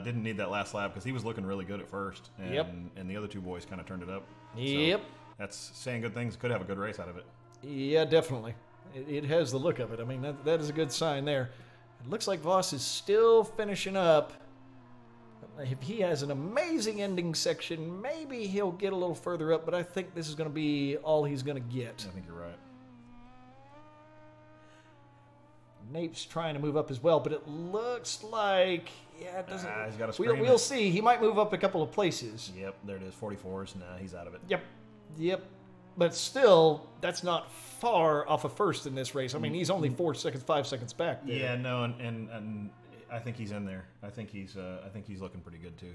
Didn't need that last lap because he was looking really good at first, and, Yep. and the other two boys kind of turned it up. Yep. So that's saying good things. Could have a good race out of it. Yeah, definitely. It has the look of it. I mean, that is a good sign there. It looks like Voss is still finishing up. If he has an amazing ending section, maybe he'll get a little further up, but I think this is going to be all he's going to get. I think you're right. Nape's trying to move up as well, but it looks like, yeah, it doesn't. He's got to We'll, scream we'll it. see. He might move up a couple of places. Yep, there it is. 44s. Nah, he's out of it. Yep. But still, that's not far off of first in this race. I mean, he's only 4 seconds, 5 seconds back there. Yeah, no, and I think he's in there. I think he's looking pretty good too.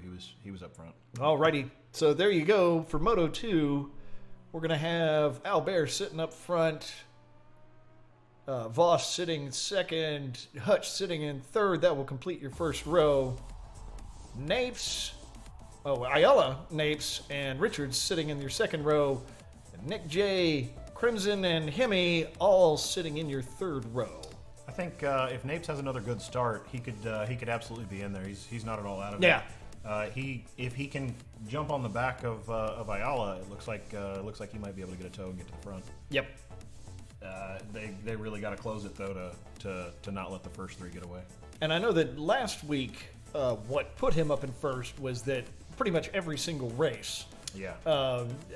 He was up front. Alrighty, so there you go for Moto 2. We're gonna have Albert sitting up front, Voss sitting second, Hutch sitting in third. That will complete your first row. Ayala, Napes, and Richards sitting in your second row. And Nick J, Crimson, and Hemi all sitting in your third row. I think if Napes has another good start, he could absolutely be in there. He's not at all out of Yeah. it. If he can jump on the back of Ayala, it looks like he might be able to get a tow and get to the front. Yep. They really got to close it though to not let the first three get away. And I know that last week, what put him up in first was that pretty much every single race, Yeah.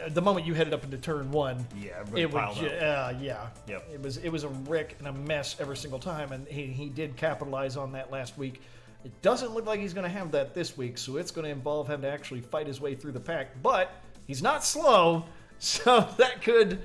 the moment you headed up into turn one, Yeah, everybody it piled would, up. yeah, Yep. it was a wreck and a mess every single time, and he did capitalize on that last week. It doesn't look like he's going to have that this week, so it's going to involve him to actually fight his way through the pack. But he's not slow, so that could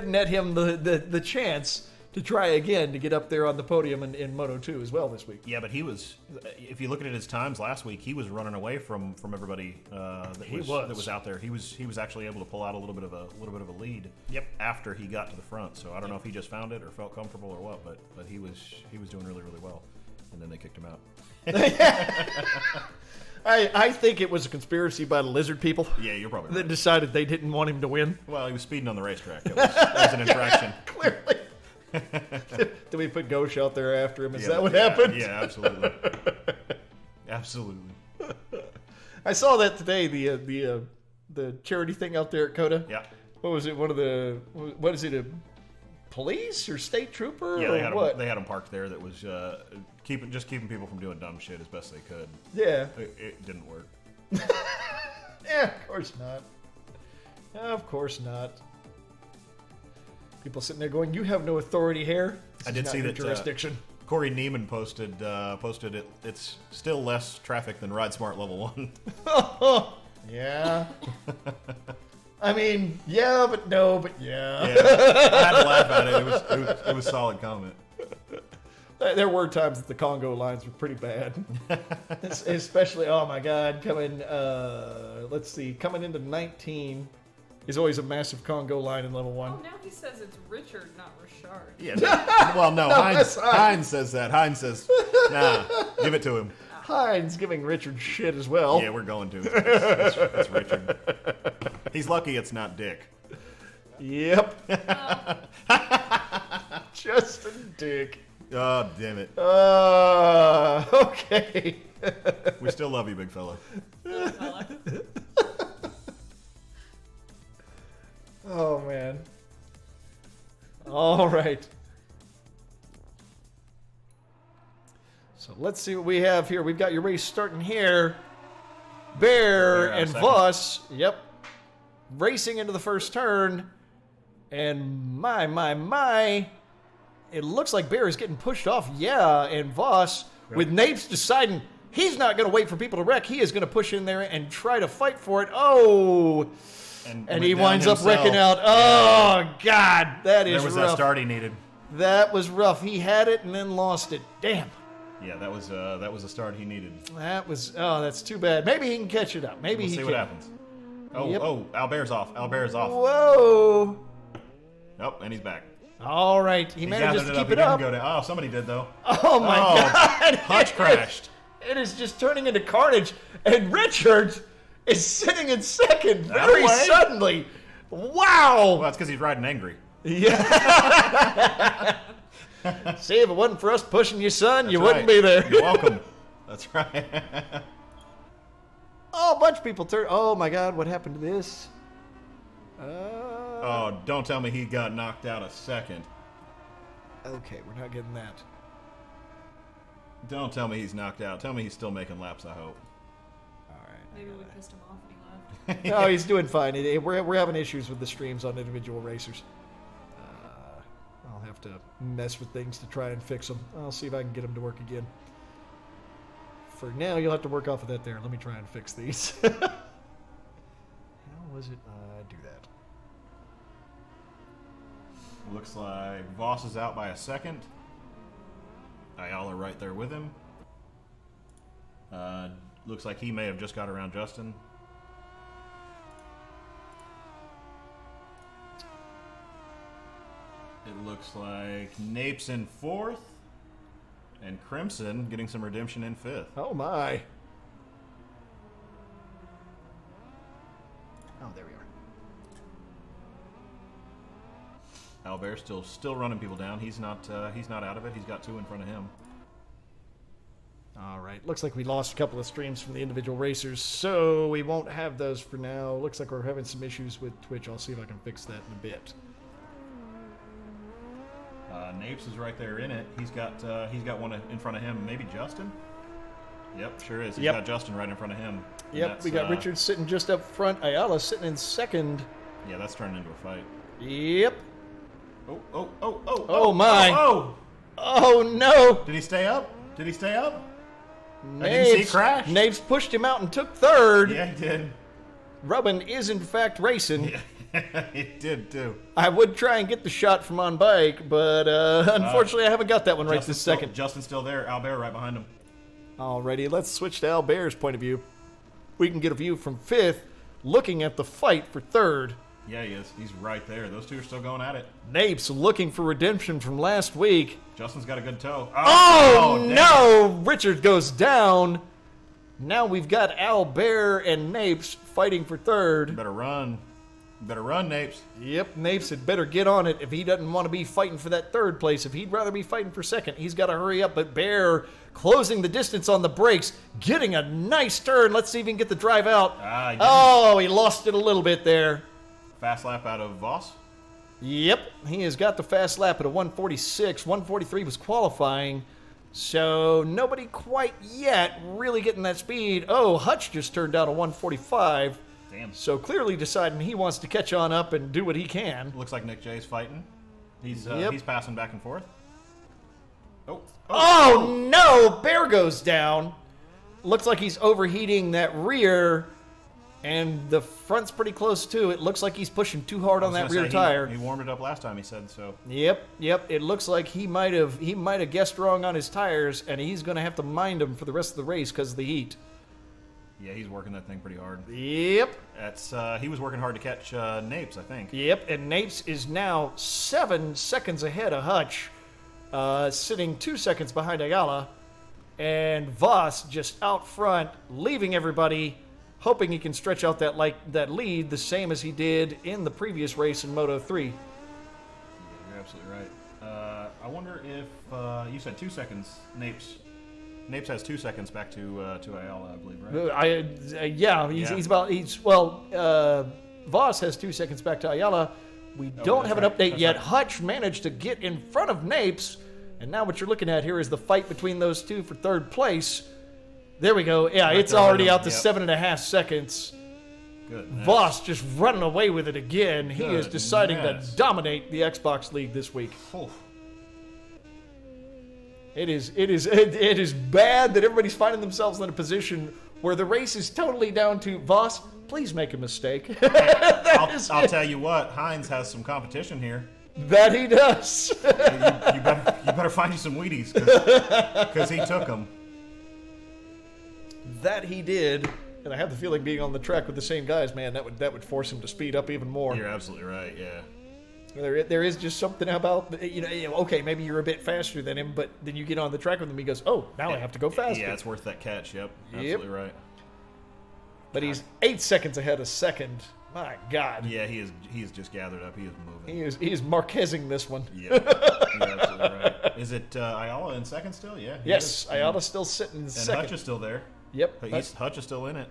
net him the chance to try again to get up there on the podium in Moto 2 as well this week. Yeah, but he was. If you look at his times last week, he was running away from everybody that was out there. He was actually able to pull out a little bit of a lead. Yep. After he got to the front, so I don't know if he just found it or felt comfortable or what, but he was doing really well, and then they kicked him out. I think it was a conspiracy by the lizard people Yeah, you're probably that right. decided they didn't want him to win. Well, he was speeding on the racetrack. That was an infraction. Clearly. Did we put Gauche out there after him? Is Yeah, that what yeah, happened? Yeah, absolutely. Absolutely. I saw that today. The charity thing out there at Coda. Yeah. What was it? What is it? A police or state trooper? Yeah, or what? they had him parked there. That was keeping people from doing dumb shit as best they could. Yeah. It didn't work. Yeah. Of course not. Of course not. People sitting there going, "You have no authority here." This I is did not see your that jurisdiction. Corey Neiman posted it. It's still less traffic than Ride Smart Level 1. Yeah. I mean, yeah, but no, but yeah. Yeah, I had to laugh at it. It was solid comment. There were times that the Congo lines were pretty bad. Especially, oh my God, coming into 19 is always a massive Congo line in level 1. Oh, now he says it's Richard, not Richard. Yeah. Well, no, Hines says that. Hines says, nah, give it to him. Hines giving Richard shit as well. Yeah, we're going to. It's Richard. He's lucky it's not Dick. Yep. Just a dick. Oh, damn it. Okay. We still love you, big fella. Little fella. All right. So let's see what we have here. We've got your race starting here. Bear and second. Voss, yep, racing into the first turn. And my, it looks like Bear is getting pushed off. Yeah, and Voss, with Napes deciding he's not going to wait for people to wreck. He is going to push in there and try to fight for it. Oh, and he winds up wrecking out. Oh, God, that is rough. There was that start he needed. That was rough. He had it and then lost it. Damn. Yeah, that was a start he needed. That was, that's too bad. Maybe he can catch it up. Maybe We'll he see can. what happens. Oh, Yep. Albert's off. Albert's off. Whoa. Nope, and he's back. All right. He manages to keep He it up. didn't go down. Oh, somebody did, though. Oh, my God. Hutch crashed. It is just turning into carnage. And Richard is sitting in second very way. suddenly. Well, Wow. that's because he's riding angry. Yeah. See, if it wasn't for us pushing you, son, you That's wouldn't right. be there. You're welcome. That's right. Oh, a bunch of people turn. Oh, my God. What happened to this? Oh, don't tell me he got knocked out a second. Okay, we're not getting that. Don't tell me he's knocked out. Tell me he's still making laps, I hope. All right. Maybe we pissed him off and he left. No, he's doing fine. We're having issues with the streams on individual racers. I'll have to mess with things to try and fix them. I'll see if I can get them to work again. For now, you'll have to work off of that there. Let me try and fix these. How was it do that? Looks like Voss is out by a second. Ayala right there with him. Looks like he may have just got around Justin. It looks like Napes in fourth. And Crimson getting some redemption in fifth. Oh, my. Oh, there we are. Albert still running people down. He's not out of it. He's got two in front of him. All right. Looks like we lost a couple of streams from the individual racers, so we won't have those for now. Looks like we're having some issues with Twitch. I'll see if I can fix that in a bit. Napes is right there in it. He's got one in front of him. Maybe Justin? Yep, sure is. He's Yep. got Justin right in front of him. And Yep, we got Richard sitting just up front. Ayala sitting in second. Yeah, that's turning into a fight. Yep. Oh, my. Oh! Oh, no. Did he stay up? I didn't see Napes, crash. Napes pushed him out and took third. Yeah, he did. Rubbin is, in fact, racing. Yeah, he did too. I would try and get the shot from on bike, but unfortunately I haven't got that one right this second. Justin's still there. Albert right behind him. Alrighty, let's switch to Albert's point of view. We can get a view from fifth, looking at the fight for third. Yeah, he is. He's right there. Those two are still going at it. Napes looking for redemption from last week. Justin's got a good toe. Oh, damn. no! Richard goes down. Now we've got Albert and Napes fighting for third. Better run. Better run, Napes. Yep, Napes had better get on it if he doesn't want to be fighting for that third place. If he'd rather be fighting for second, he's got to hurry up. But Bear closing the distance on the brakes, getting a nice turn. Let's see if he can get the drive out. He didn't. Oh, he lost it a little bit there. Fast lap out of Voss. Yep, he has got the fast lap at a 146. 143 was qualifying. So nobody quite yet really getting that speed. Oh, Hutch just turned down a 145. Damn. So clearly deciding he wants to catch on up and do what he can. Looks like Nick J's fighting. He's passing back and forth. Oh, no! Bear goes down. Looks like he's overheating that rear. And the front's pretty close, too. It looks like he's pushing too hard on that rear tire. He warmed it up last time, he said, so. Yep. It looks like he might have guessed wrong on his tires, and he's going to have to mind them for the rest of the race because of the heat. Yeah, he's working that thing pretty hard. Yep. He was working hard to catch Napes, I think. Yep, and Napes is now 7 seconds ahead of Hutch, sitting 2 seconds behind Ayala, and Voss just out front, leaving everybody, hoping he can stretch out that lead the same as he did in the previous race in Moto3. Yeah, you're absolutely right. I wonder if you said 2 seconds. Napes has 2 seconds back to Ayala, I believe, right? Voss has 2 seconds back to Ayala. We don't that's have an right. update That's yet. right. Hutch managed to get in front of Napes, and now what you're looking at here is the fight between those two for third place. There we go. Yeah, Right it's there, already right out to yep. 7.5 seconds. Good. Voss just running away with it again. He is deciding Goodness. to dominate the Xbox League this week. Oh, It is bad that everybody's finding themselves in a position where the race is totally down to Voss. Please make a mistake. I'll tell you what. Hines has some competition here. That he does. You better find you some Wheaties because he took them. That he did. And I have the feeling being on the track with the same guys, man, that would force him to speed up even more. You're absolutely right. Yeah. There is just something about, okay, maybe you're a bit faster than him, but then you get on the track with him, he goes, oh, now I have to go faster. Yeah, it's worth that catch. Yep. Absolutely right. But he's 8 seconds ahead of second. My God. Yeah, he is just gathered up. He is moving. He is Marquezing this one. Yeah, you're absolutely right. Is it Ayala in second still? Yeah. he Yes, is. Ayala's still sitting in And second. Hutch is still there. Yep. Hutch is still in it.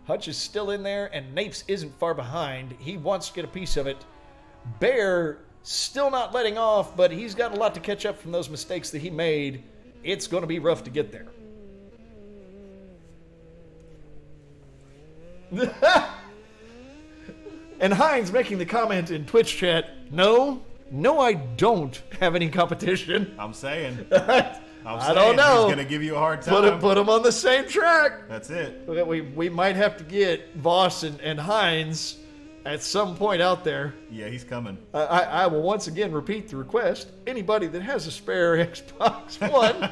Hutch is still in there, and Napes isn't far behind. He wants to get a piece of it. Bear still not letting off, but he's got a lot to catch up from those mistakes that he made. It's going to be rough to get there. And Hines making the comment in Twitch chat, no, I don't have any competition. I'm saying. I don't know. He's going to give you a hard time. Put him on the same track. That's it. We might have to get Voss and Hines at some point out there. Yeah, he's coming. I will once again repeat the request. Anybody that has a spare Xbox One,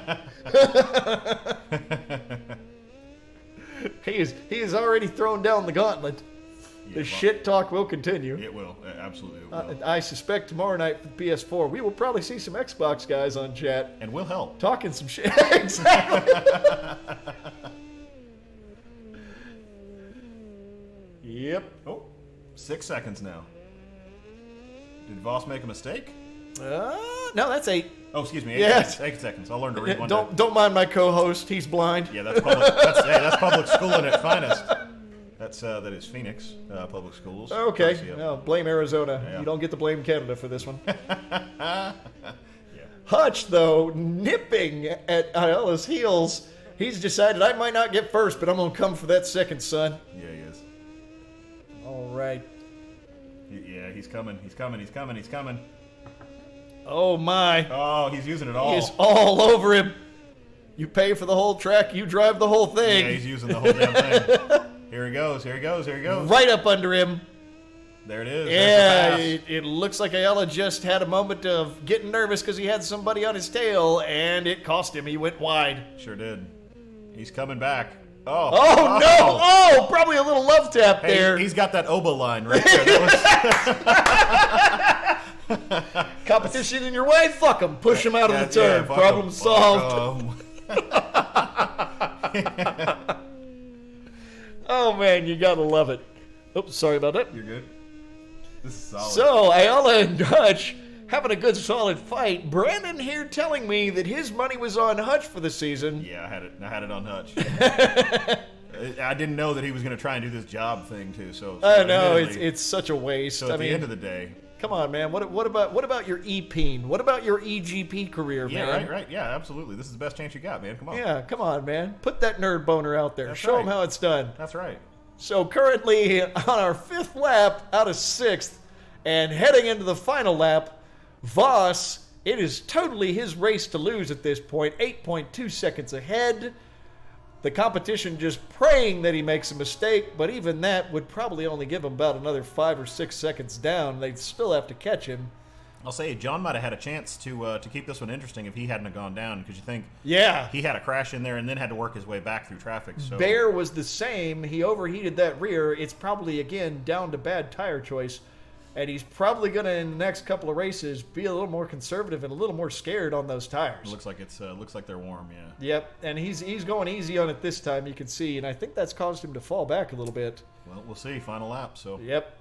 he has already thrown down the gauntlet. The shit talk will continue. It will. Absolutely it will. I suspect tomorrow night for the PS4, we will probably see some Xbox guys on chat. And we'll help. Talking some shit. Exactly. Yep. Oh, 6 seconds now. Did Voss make a mistake? No, that's 8. Oh, excuse me. 8 Yes. seconds. 8 seconds. I'll learn to read one day. Don't mind my co-host. He's blind. Yeah, that's public. That's public schooling at finest. That is Phoenix public schools. Okay. Yep. No, blame Arizona. Yeah. You don't get to blame Canada for this one. Yeah. Hutch, though, nipping at Ayala's heels. He's decided I might not get first, but I'm going to come for that second, son. Yeah, he is. All right. Yeah, he's coming. He's coming. He's coming. He's coming. Oh, my. Oh, he's using it all. He is all over him. You pay for the whole track, you drive the whole thing. Yeah, he's using the whole damn thing. Here he goes. Here he goes. Here he goes. Right up under him. There it is. Yeah, There's the pass. it looks like Ayala just had a moment of getting nervous because he had somebody on his tail, and it cost him. He went wide. Sure did. He's coming back. Oh. Oh, no! Oh, probably a little love tap Hey, there. he's got that oboe line right there. That Competition in your way? Fuck him. Push him out of the turn. fuck Problem him. solved. Oh, man, you gotta love it. Oops, sorry about that. You're good. This is solid. So, Ayala and Hutch having a good, solid fight. Brandon here telling me that his money was on Hutch for the season. Yeah, I had it on Hutch. I didn't know that he was going to try and do this job thing too. So I know admittedly- it's such a waste. So at I the mean, end of the day, come on, man. What about your E-Peen? What about your EGP career, yeah, man? right, yeah, absolutely. This is the best chance you got, man. Come on. Yeah, come on, man. Put that nerd boner out there. That's Show right. him how it's done. That's right. So currently on our 5th lap out of 6th and heading into the final lap, Voss, it is totally his race to lose at this point. 8.2 seconds ahead. The competition just praying that he makes a mistake, but even that would probably only give him about another 5 or 6 seconds down. They'd still have to catch him. I'll say John might have had a chance to keep this one interesting if he hadn't have gone down, because you think Yeah. he had a crash in there and then had to work his way back through traffic. So Bear was the same. He overheated that rear. It's probably, again, down to bad tire choice. And he's probably going to, in the next couple of races, be a little more conservative and a little more scared on those tires. it looks like they're warm. Yeah. Yep, and he's going easy on it this time, you can see. And I think that's caused him to fall back a little bit. Well, we'll see. Final lap. So Yep,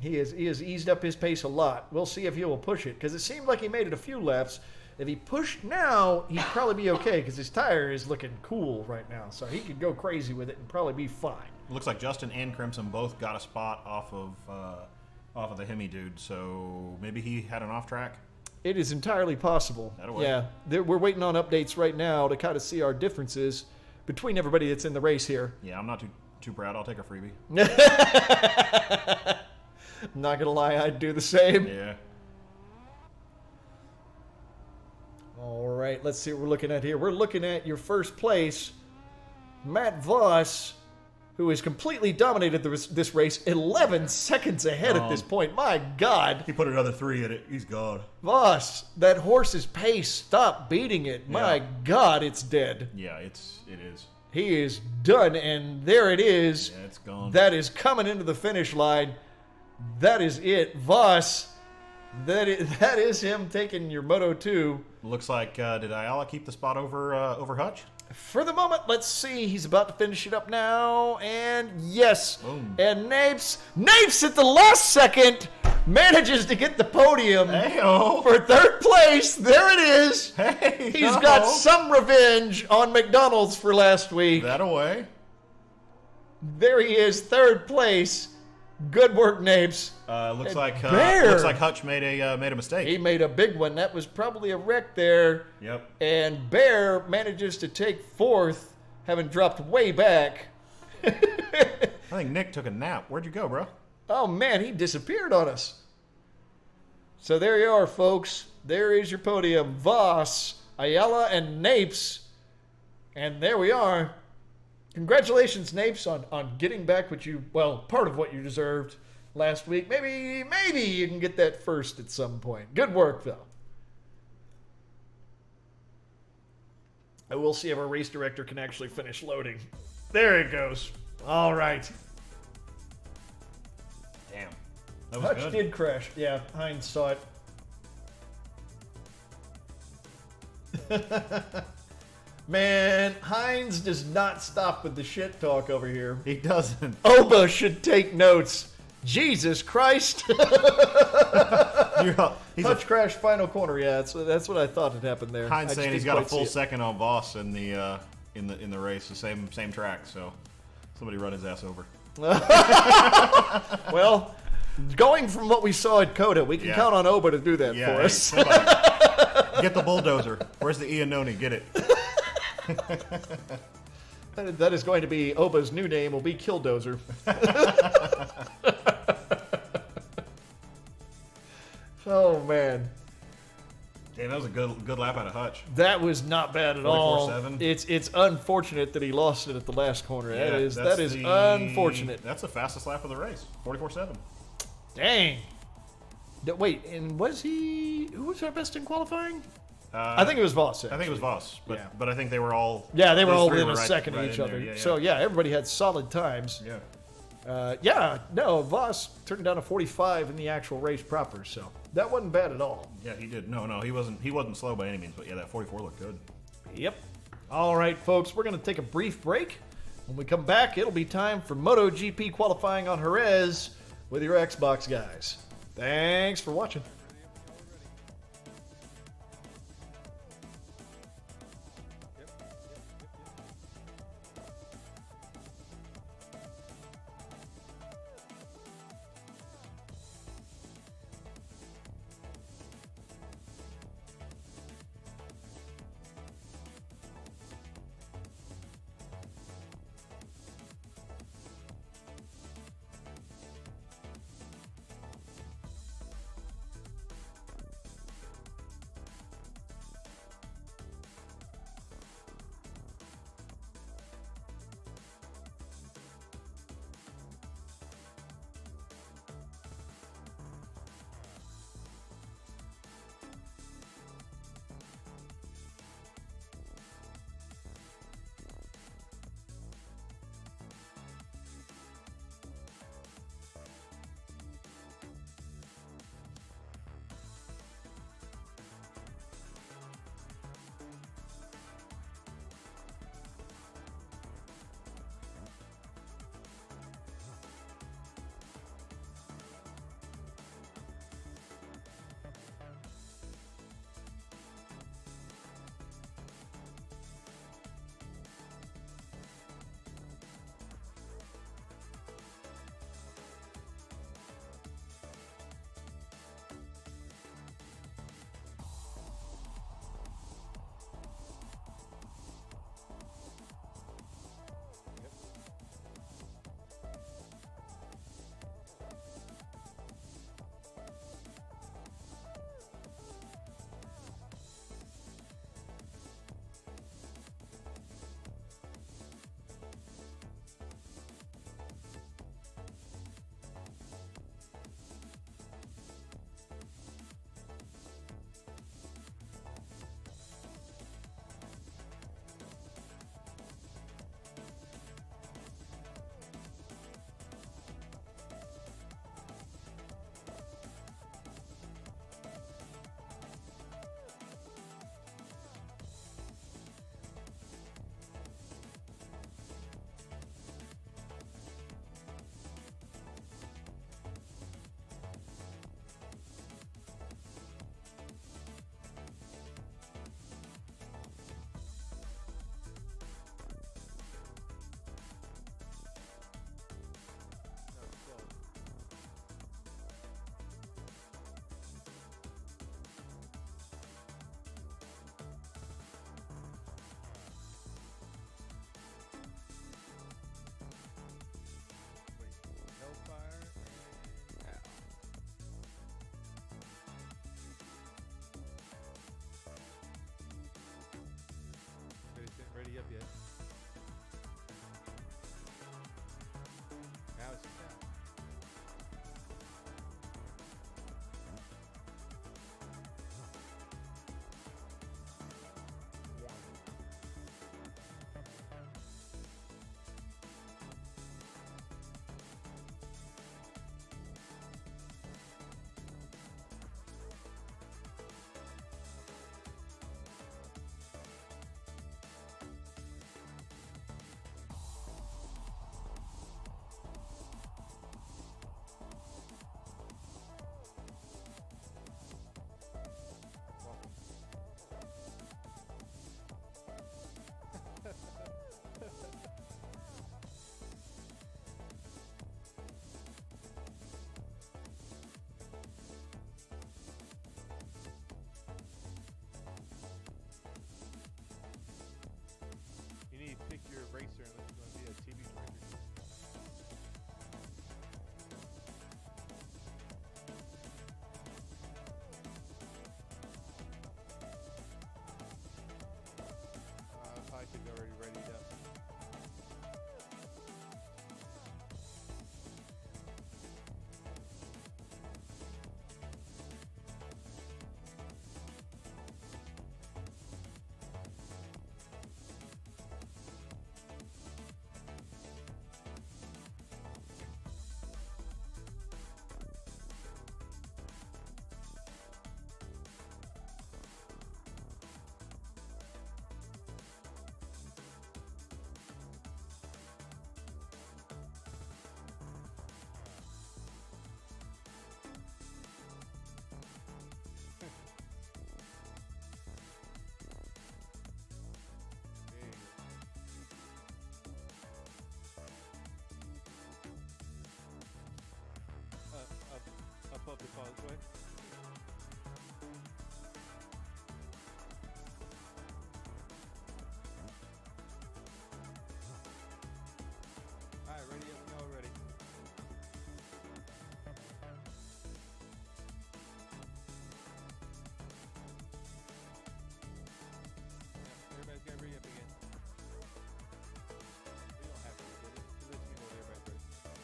he has eased up his pace a lot. We'll see if he will push it, because it seemed like he made it a few laps. If he pushed now, he'd probably be okay, because his tire is looking cool right now. So he could go crazy with it and probably be fine. it looks like Justin and Crimson both got a spot off of off of the Hemi dude, so maybe he had an off track. It is entirely possible. That'll work. Yeah, we're waiting on updates right now to kind of see our differences between everybody that's in the race here. Yeah, I'm not too proud. I'll take a freebie. I'm not gonna lie, I'd do the same. Yeah. All right, let's see what we're looking at here. We're looking at your first place, Matt Voss, who has completely dominated this race, 11 seconds ahead at this point. My God. He put another 3 in it. He's gone. Voss, that horse's pace, stop beating it. My God, it's dead. Yeah, it is. He is done, and there it is. Yeah, it's gone. That is coming into the finish line. That is it. Voss, that is him taking your Moto 2. Looks like, did Ayala keep the spot over Hutch? For the moment, let's see. He's about to finish it up now. And yes. Boom. And Napes at the last second manages to get the podium Hey-o. for third place. There it is. Hey, He's got some revenge on McDonald's for last week. that away. There he is, third place. Good work, Napes. Looks like Bear. Hutch made a mistake. He made a big one. That was probably a wreck there. Yep. And Bear manages to take fourth, having dropped way back. I think Nick took a nap. Where'd you go, bro? Oh, man, he disappeared on us. So there you are, folks. There is your podium. Voss, Ayala, and Napes. And there we are. Congratulations, Napes, on getting back part of what you deserved last week. Maybe you can get that first at some point. Good work, though. I will see if our race director can actually finish loading. There it goes. All right. Damn. That was Hutch good. did crash. Yeah, Hines saw it. Man, Hines does not stop with the shit talk over here. He doesn't. Oba should take notes. Jesus Christ. He's Hutch crash final corner. Yeah, that's what I thought had happened there. Hines I just saying he's didn't got a quite see full it. second on Voss in the race, the same track. So somebody run his ass over. Well, going from what we saw at Coda, we can count on Oba to do that for us. Somebody get the bulldozer. Where's the Iannone? Get it. That is going to be Oba's new name. Will be Killdozer. Oh man, Damn, that was a good lap out of Hutch. that was not bad at all. 44.7. It's unfortunate that he lost it at the last corner. Yeah, that is unfortunate. That's the fastest lap of the race. 44.7. Dang. Wait, and who was our best in qualifying? I think it was Voss. I think it was Voss, but Yeah. but I think they were all. Yeah, they were those all three within a right- second right of each in other. there. Yeah, So yeah, everybody had solid times. yeah. Voss turned down a 45 in the actual race proper, so that wasn't bad at all. Yeah, he did. No, he wasn't slow by any means, but yeah, that 44 looked good. Yep. All right, folks, we're going to take a brief break. When we come back, it'll be time for MotoGP qualifying on Jerez with your Xbox guys. Thanks for watching. love to call it. Go ahead. All right, ready? Let me know we're ready. Yeah, everybody's got to ready up again. We don't have to get it. Just let me know that everybody's ready.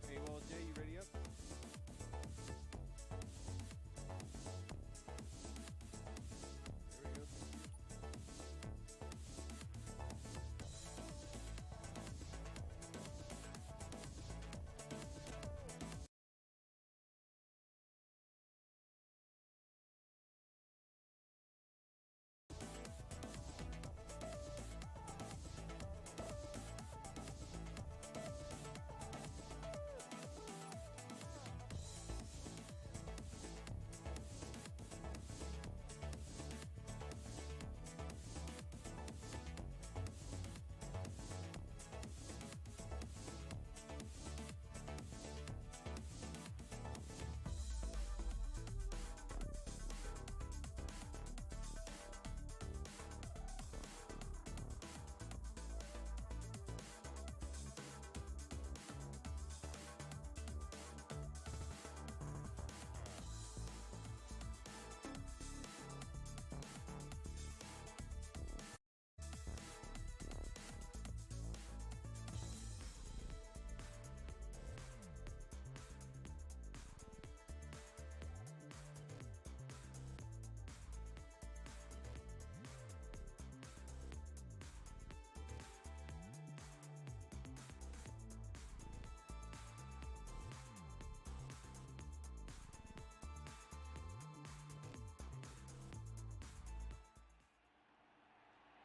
Hey, well, Jay, you ready up? There we go.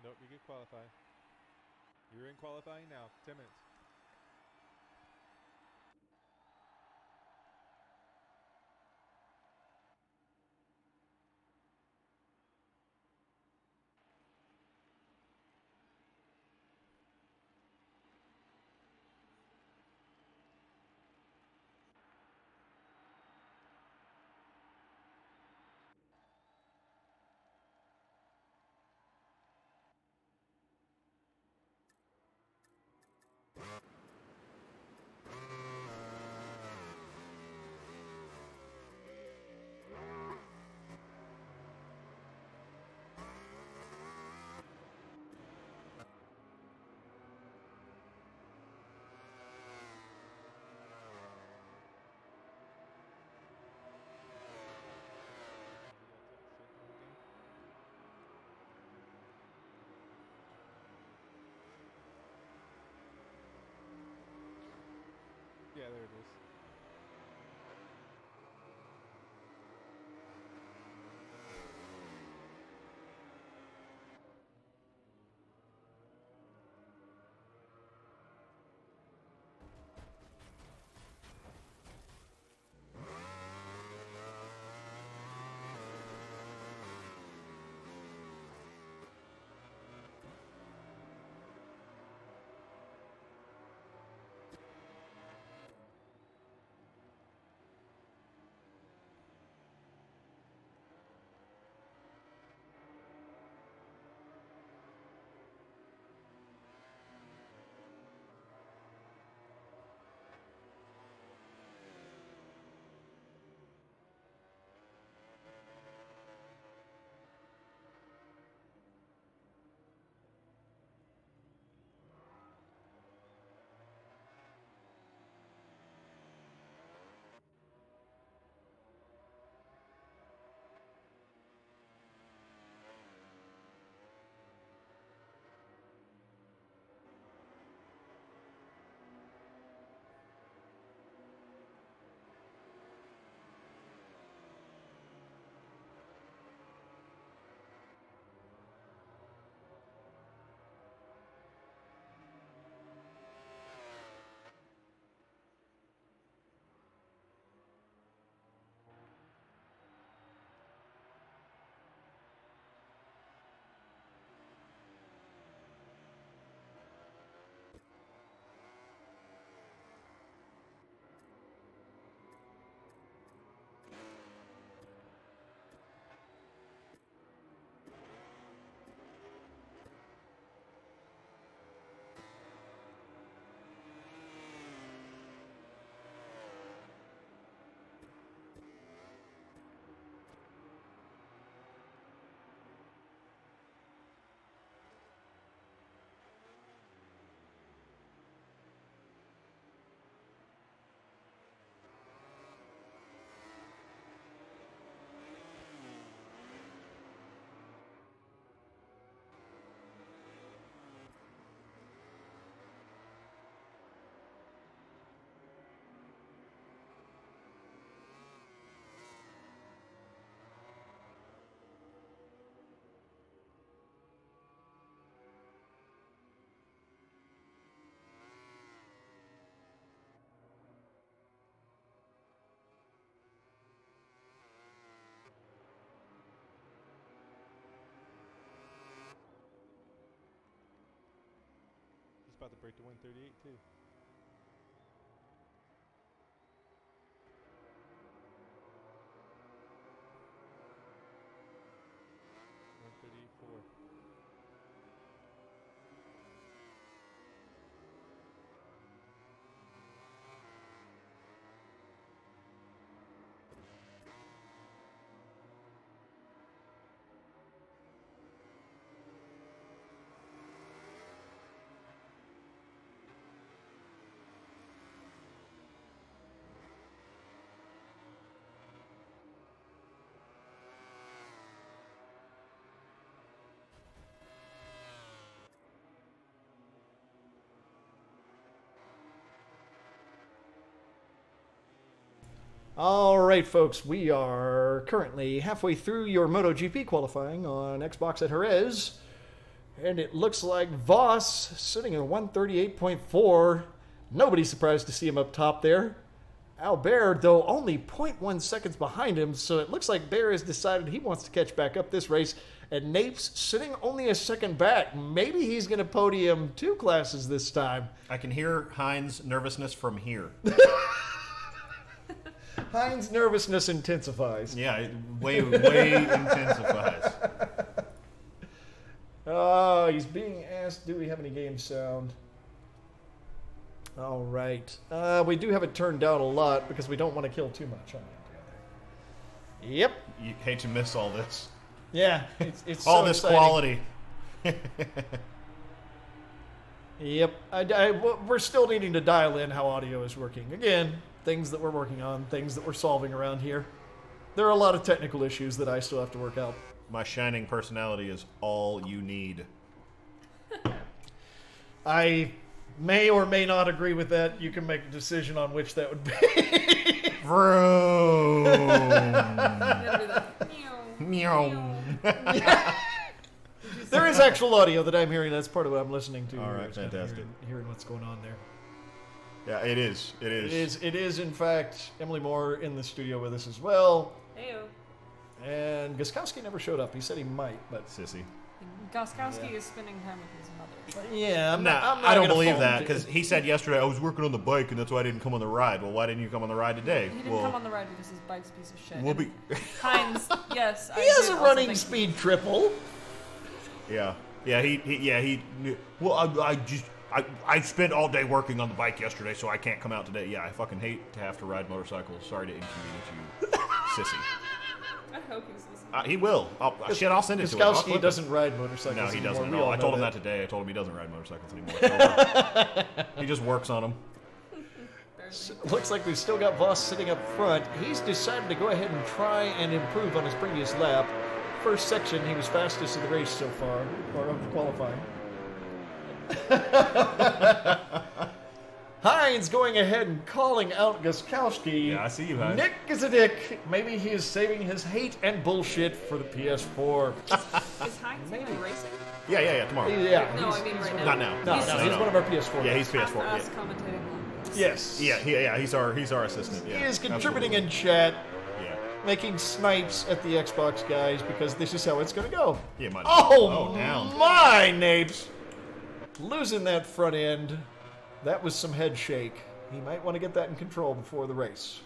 Nope, you get qualified. You're in qualifying now. 10 minutes. Yeah, there it is. about to break the 138 too. 138.4. All right, folks, we are currently halfway through your MotoGP qualifying on Xbox at Jerez, and it looks like Voss sitting at 138.4. Nobody's surprised to see him up top there. Albert, though, only 0.1 seconds behind him, so it looks like Bear has decided he wants to catch back up this race, and Napes sitting only a second back. Maybe he's going to podium 2 classes this time. I can hear Heinz' nervousness from here. Heinz' nervousness intensifies. Yeah, it way intensifies. Oh, he's being asked, do we have any game sound? All right. We do have it turned down a lot because we don't want to kill too much on it. Yep. You hate to miss all this. Yeah, it's All so this exciting. quality. Yep. We're still needing to dial in how audio is working. Again, things that we're working on, things that we're solving around here. There are a lot of technical issues that I still have to work out. My shining personality is all you need. I may or may not agree with that. You can make a decision on which that would be. Vroom. Gotta do that. Meow. There is actual audio that I'm hearing. That's part of what I'm listening to. All right, It's kind of fantastic. Hearing what's going on there. Yeah, it is. It is, in fact, Emily Moore in the studio with us as well. Heyo. And Guskowski never showed up. He said he might, but Sissy. Goskowski is spending time with his mother. yeah, I'm Nah, not I don't gonna believe fault that him. because he said yesterday I was working on the bike and that's why I didn't come on the ride. Well, why didn't you come on the ride today? He didn't come on the ride because his bike's a piece of shit. We'll be. Heinz, yes. He has a running speed triple. Yeah. He. Well, I spent all day working on the bike yesterday, so I can't come out today. Yeah, I fucking hate to have to ride motorcycles. Sorry to inconvenience you, sissy. I hope he's listening. He will. I'll send it to him. I'll Guskowski clip it. doesn't ride motorcycles No, he anymore. doesn't. We No, all I know told him that today. I told him he doesn't ride motorcycles anymore. He just works on them. Looks like we've still got Voss sitting up front. He's decided to go ahead and try and improve on his previous lap. First section, he was fastest of the race so far, or of the qualifying. Heinz going ahead and calling out Guskowski. Yeah, I see you, Heinz. Nick is a dick. Maybe he is saving his hate and bullshit for the PS4. Is Heinz even racing? Yeah. Tomorrow. Yeah. No, I mean right now. Not now. No, he's one of our PS4. Yeah, he's PS4. Us Yeah. commentating on this. Yes. Yeah. He's our assistant. Yeah. He is contributing absolutely. in chat, Yeah. making snipes at the Xbox guys because this is how it's going to go. Yeah. Might Oh, down. my Napes. Losing that front end. That was some head shake. He might want to get that in control before the race.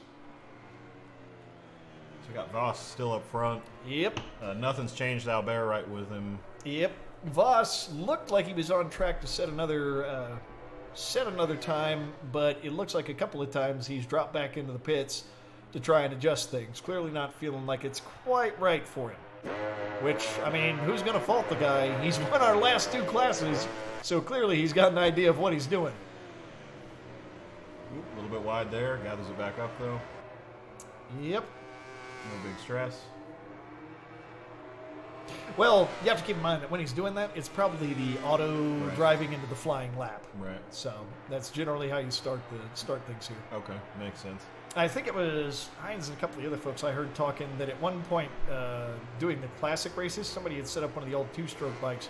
So we got Voss still up front. Yep. Nothing's changed. Albert right with him. Yep. Voss looked like he was on track to set another time, but it looks like a couple of times he's dropped back into the pits to try and adjust things. Clearly not feeling like it's quite right for him. Which, I mean, who's going to fault the guy? He's won our last 2 classes, so clearly he's got an idea of what he's doing. Oop, a little bit wide there. Gathers it back up though. Yep. No big stress. Well, you have to keep in mind that when he's doing that, it's probably the auto Right. driving into the flying lap. Right. So that's generally how you start things here. Okay. Makes sense. I think it was Heinz and a couple of the other folks I heard talking that at one point doing the classic races, somebody had set up one of the old 2-stroke bikes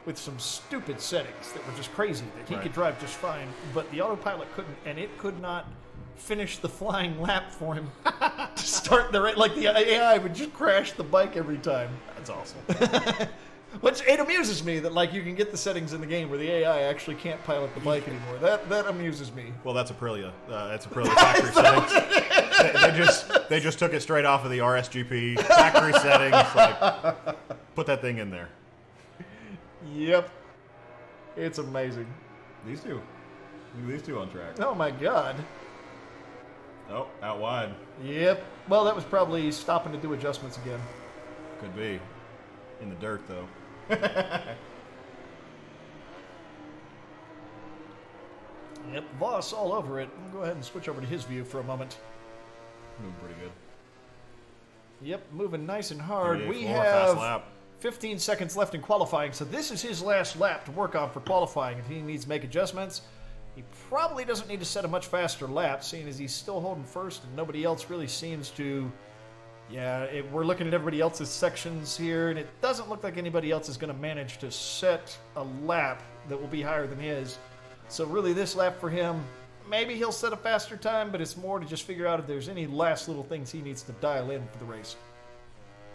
with some stupid settings that were just crazy, that he Right. could drive just fine, but the autopilot couldn't, and it could not finish the flying lap for him to start the race. Like the AI would just crash the bike every time. That's awesome. Which it amuses me that like you can get the settings in the game where the AI actually can't pilot the bike anymore. That amuses me. Well, that's Aprilia. That's Aprilia factory settings. They just took it straight off of the RSGP factory settings. Like, put that thing in there. Yep. It's amazing. These two. Look at these two on track. Oh my god. Oh, out wide. Yep. Well, that was probably stopping to do adjustments again. Could be. In the dirt, though. Yep, Voss all over it. We'll go ahead and switch over to his view for a moment. Moving pretty good. Yep, moving nice and hard. We 38.4, fast have lap. 15 seconds left in qualifying, so this is his last lap to work on for qualifying. If he needs to make adjustments, he probably doesn't need to set a much faster lap, seeing as he's still holding first and nobody else really seems to... Yeah, we're looking at everybody else's sections here, and it doesn't look like anybody else is going to manage to set a lap that will be higher than his. So really this lap for him, maybe he'll set a faster time, but it's more to just figure out if there's any last little things he needs to dial in for the race.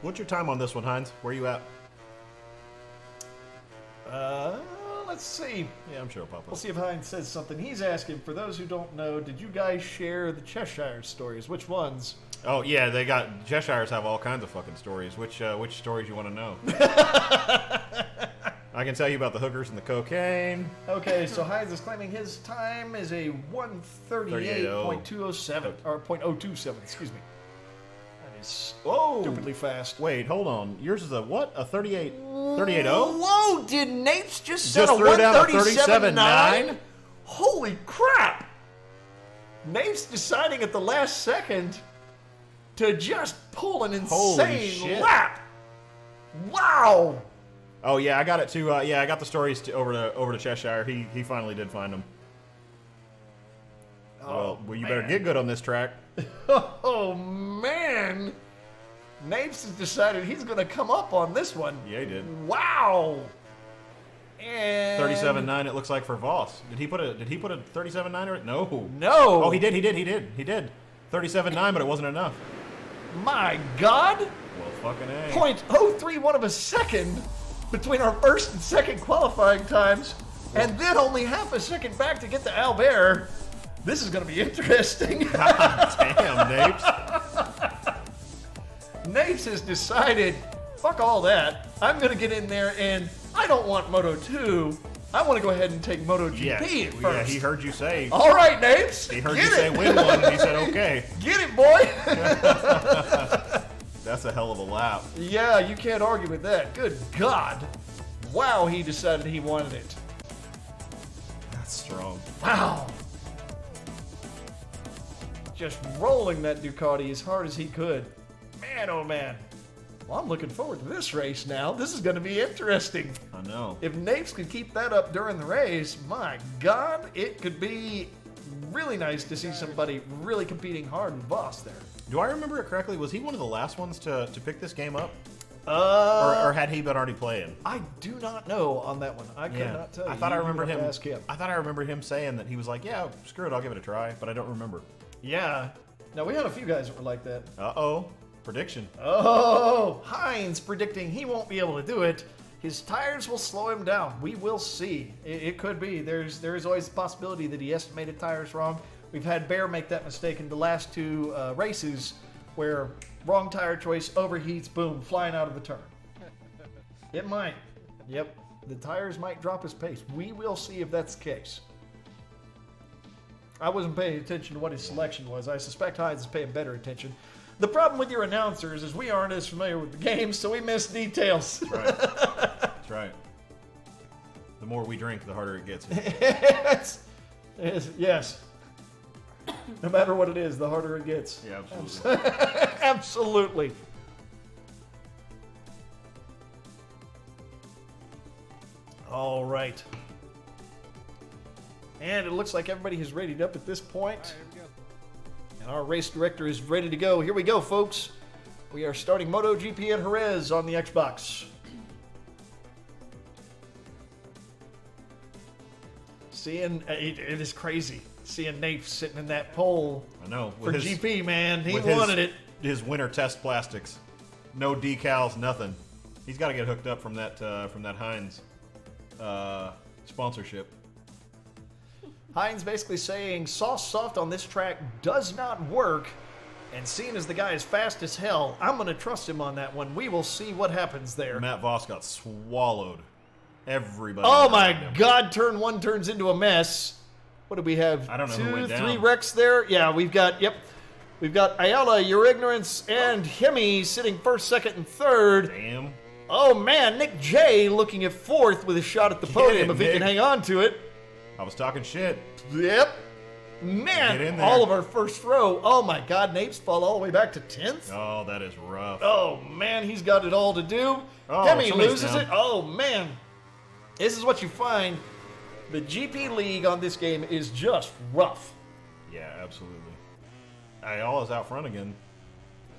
What's your time on this one, Hines? Where are you at? Let's see. Yeah, I'm sure it'll pop We'll up. see if Hines says something. He's asking, for those who don't know, did you guys share the Cheshire stories? Which ones? Oh, yeah, they got... Cheshires have all kinds of fucking stories. Which stories you want to know? I can tell you about the hookers and the cocaine. Okay, so Hines is claiming his time is a 138.207, or .027, excuse me. That is Whoa! stupidly fast. Wait, hold on. Yours is a what? A 38.0? Whoa, did Napes just set Just a threw down a 137.9? Holy crap! Napes deciding at the last second to just pull an Holy insane shit. lap. Wow! Oh yeah, I got it too. Yeah, I got the stories over to Cheshire. He finally did find them. Well, you better get good on this track. Oh man! Napes has decided he's going to come up on this one. Yeah, he did. Wow! And 37.9. It looks like for Voss. Did he put a 37.9 or no? No. Oh, he did. 37.9, but it wasn't enough. My God! Well, fucking A. .031 of a second between our first and second qualifying times, and then only half a second back to get to Albert. This is going to be interesting. Damn, Napes. Napes has decided, fuck all that. I'm going to get in there, and I don't want Moto 2. I want to go ahead and take MotoGP at first. Yeah, he heard you say. All right, Napes. He heard get you say it. win one, and he said okay. Get it, boy. That's a hell of a lap. Yeah, you can't argue with that. Good God. Wow, he decided he wanted it. That's strong. Wow. Just rolling that Ducati as hard as he could. Man, oh man. Well, I'm looking forward to this race now. This is going to be interesting. I know. If Napes could keep that up during the race, my God, it could be really nice to see somebody really competing hard in Voss there. Do I remember it correctly? Was he one of the last ones to pick this game up? Uh, Or had he been already playing? I do not know on that one. I could not tell you. I thought I You remember would have him. to ask him. I thought I remember him saying that he was like, "Yeah, screw it, I'll give it a try," but I don't remember. Yeah. Now, we had a few guys that were like that. Uh-oh. Prediction. Oh, Hines predicting he won't be able to do it. His tires will slow him down. We will see. It could be. There is always the possibility that he estimated tires wrong. We've had Bear make that mistake in the last two races where wrong tire choice overheats, boom, flying out of the turn. It might. Yep. The tires might drop his pace. We will see if that's the case. I wasn't paying attention to what his selection was. I suspect Hines is paying better attention. The problem with your announcers is we aren't as familiar with the game, so we miss details. That's right. That's right. The more we drink, the harder it gets. Yes. No matter what it is, the harder it gets. Yeah, absolutely. Absolutely. All right. And it looks like everybody has readied up at this point. All right, here we go. And our race director is ready to go. Here we go, folks. We are starting MotoGP at Jerez on the Xbox. Seeing, it is crazy. Seeing Napes sitting in that pole I know. for GP, man. He with wanted it. His winter test plastics. No decals, nothing. He's got to get hooked up from that Heinz sponsorship. Heinz basically saying soft on this track does not work, and seeing as the guy is fast as hell, I'm going to trust him on that one. We will see what happens there. Matt Voss got swallowed. Everybody. Oh my God! Turn 1 turns into a mess. What do we have? I don't know 2, who went 3 down. wrecks there. Yeah, we've got Ayala, Your Ignorance, and Hemi sitting first, second, and third. Damn. Oh man, Nick J looking at fourth with a shot at the podium if he can hang on to it. I was talking shit. Yep. Get in Man, there. all of our first row. Oh my God, Napes fall all the way back to 10th. Oh, that is rough. Oh man, he's got it all to do. Oh, Hemi somebody's loses down. it. Oh man, this is what you find. The GP League on this game is just rough. Yeah, absolutely. Ayala's out front again,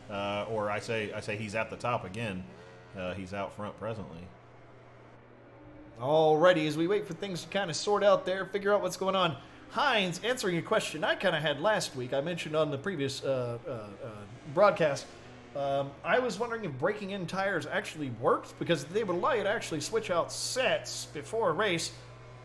or I say he's at the top again. He's out front presently. Alrighty, as we wait for things to kind of sort out there, figure out what's going on. Heinz answering a question I kind of had last week. I mentioned on the previous broadcast. I was wondering if breaking in tires actually worked, because they would allow you to actually switch out sets before a race.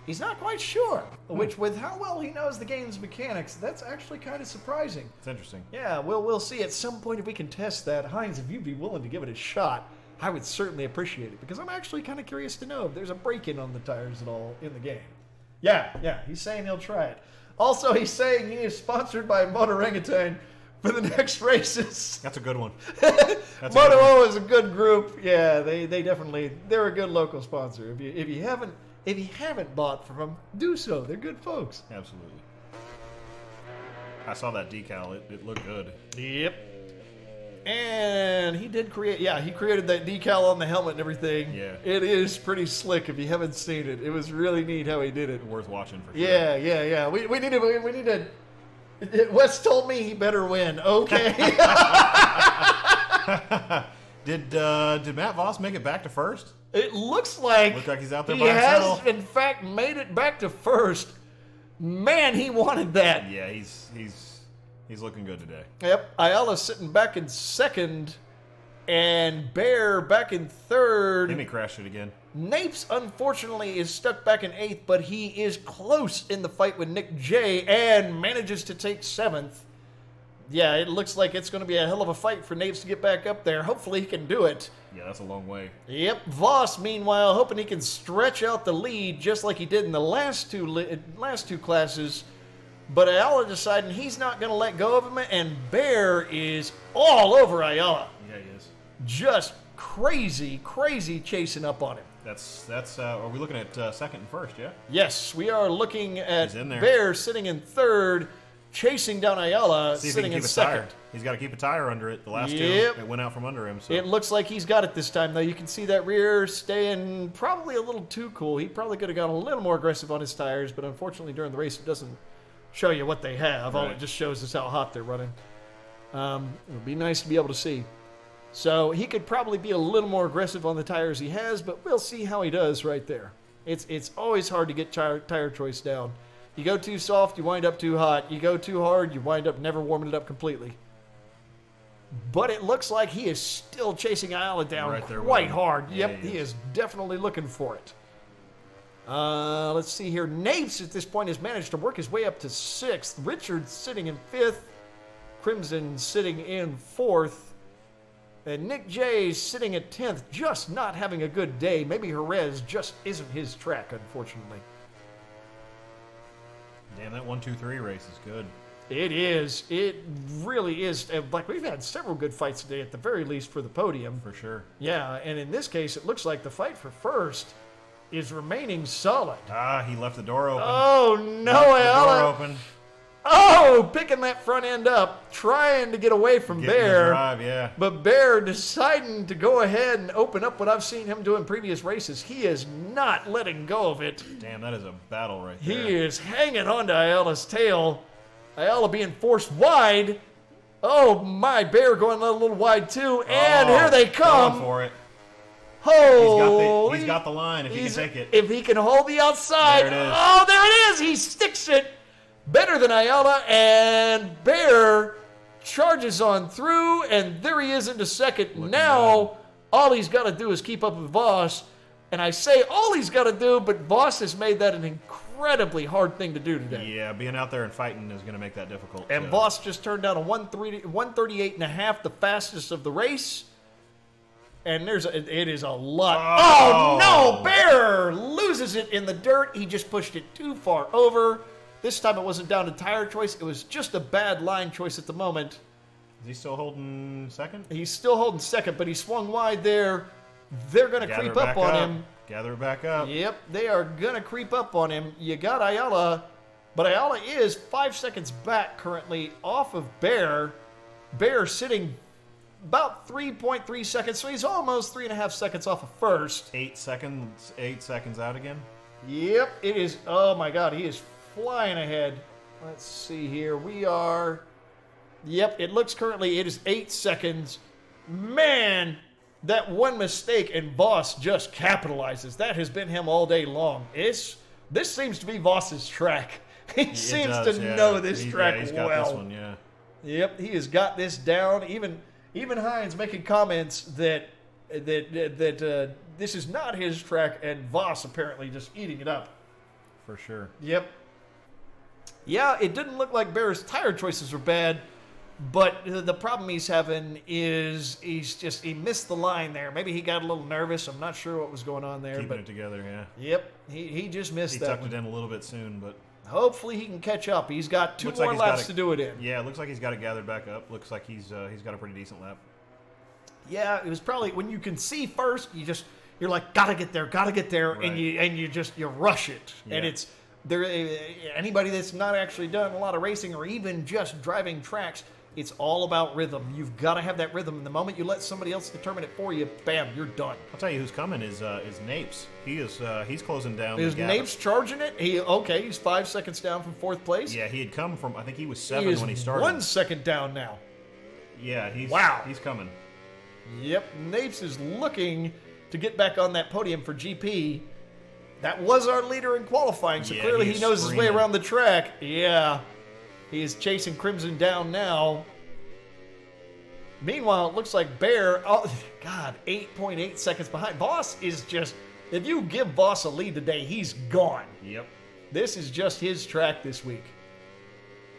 He's not quite sure, which with how well he knows the game's mechanics, that's actually kind of surprising. It's interesting. Yeah, we'll see at some point if we can test that. Heinz, if you'd be willing to give it a shot, I would certainly appreciate it, because I'm actually kind of curious to know if there's a break-in on the tires at all in the game. Yeah, he's saying he'll try it. Also, he's saying he is sponsored by Motorangutan for the next races. That's a good one. Moto O is a good group. Yeah, they're a good local sponsor. If you haven't bought from them, do so. They're good folks. Absolutely. I saw that decal. It looked good. Yep. And he created that decal on the helmet and everything. Yeah. It is pretty slick if you haven't seen it. It was really neat how he did it. Worth watching for sure. Yeah. We need to. Wes told me he better win. Okay. Did Matt Voss make it back to first? It looks like he's out there he by himself. has, in fact, made it back to first. Man, he wanted that. Yeah, he's looking good today. Yep. Ayala sitting back in second, and Bear back in third. Hemi crashed it again. Napes, unfortunately, is stuck back in 8th, but he is close in the fight with Nick J and manages to take 7th. Yeah, it looks like it's going to be a hell of a fight for Napes to get back up there. Hopefully he can do it. Yeah, that's a long way. Yep, Voss, meanwhile, hoping he can stretch out the lead just like he did in the last two classes. But Ayala deciding he's not going to let go of him, and Bear is all over Ayala. Yeah, he is. Just crazy chasing up on him. That's. Are we looking at second and first? Yeah. Yes, we are looking at He's in there. Bear sitting in third, chasing down Ayala, See if he sitting can in keep a second. tire. He's got to keep a tire under it. The last Yep. two, it went out from under him. So. It looks like he's got it this time, though. You can see that rear staying probably a little too cool. He probably could have gone a little more aggressive on his tires, but unfortunately during the race it doesn't show you what they have. All Right. it just shows us how hot they're running. It would be nice to be able to see. So he could probably be a little more aggressive on the tires he has, but we'll see how he does right there. It's always hard to get tire choice down. You go too soft, you wind up too hot. You go too hard, you wind up never warming it up completely. But it looks like he is still chasing Ayala down Right there with quite him. hard. Yeah, Yep, he he is. is definitely looking for it. Let's see here. Napes at this point has managed to work his way up to 6th. Richards sitting in 5th. Crimson sitting in 4th. And Nick J sitting at 10th, just not having a good day. Maybe Jerez just isn't his track, unfortunately. Damn, that 1-2-3 race is good. It is. It really is. Like, we've had several good fights today, at the very least, for the podium. For sure. Yeah, and in this case, it looks like the fight for first is remaining solid. He left the door open. Oh, no, Left the door Ayala. open. Oh, picking that front end up, trying to get away from Getting the Bear. drive, yeah. But Bear deciding to go ahead and open up what I've seen him do in previous races. He is not letting go of it. Damn, that is a battle right He there. is hanging on to Ayala's tail. Ayala being forced wide. Oh, my. Bear going a little wide, too. And here they come. Going for it. Holy. He's got the line if he can take it. If he can hold the outside. There it is. Oh, there it is. He sticks it better than Ayala. And Bear charges on through. And there he is into second. Looking now, all he's got to do is keep up with Voss. And I say all he's got to do, but Voss has made that an incredibly hard thing to do today. Yeah, being out there and fighting is going to make that difficult. And Voss just turned down a 138.5, the fastest of the race. And it is a lot. Oh, no! Bear loses it in the dirt. He just pushed it too far over. This time it wasn't down to tire choice. It was just a bad line choice at the moment. Is he still holding second? He's still holding second, but he swung wide there. They're going to creep up on him. Gather it back up. Yep, they are going to creep up on him. You got Ayala, but Ayala is 5 seconds back currently off of Bear. Bear sitting about 3.3 seconds, so he's almost 3.5 seconds off of first. 8 seconds out again. Yep, it is. Oh my God, he is flying ahead. Let's see here. We are. Yep, it looks currently it is 8 seconds. Man, that one mistake and Voss just capitalizes. That has been him all day long. This seems to be Voss's track. He seems to know this track he's well. got this one, yeah. Yep, he has got this down. Even Hines making comments that this is not his track, and Voss apparently just eating it up. For sure. Yep. Yeah, it didn't look like Bear's tire choices were bad, but the problem he's having is he missed the line there. Maybe he got a little nervous. I'm not sure what was going on there. Keeping it together, yeah. Yep, he just missed that. He tucked it in a little bit soon, but hopefully he can catch up. He's got two more laps to do it in. Yeah, it looks like he's got it gathered back up. Looks like he's got a pretty decent lap. Yeah, it was probably when you can see first, you're like gotta get there, right. and you rush it, yeah. and it's there. Anybody that's not actually done a lot of racing or even just driving tracks, it's all about rhythm. You've got to have that rhythm. And the moment you let somebody else determine it for you, bam, you're done. I'll tell you who's coming is Napes. He's closing down. Is the gap. Napes charging it? He's 5 seconds down from fourth place. Yeah, he had come from. I think he was 7 when he started. 1 second down now. Yeah, he's coming. Yep, Napes is looking to get back on that podium for GP. That was our leader in qualifying, so clearly he knows his way around the track. Yeah, he is chasing Crimson down now. Meanwhile, it looks like Bear, 8.8 seconds behind. Voss is just, if you give Voss a lead today, he's gone. Yep. This is just his track this week.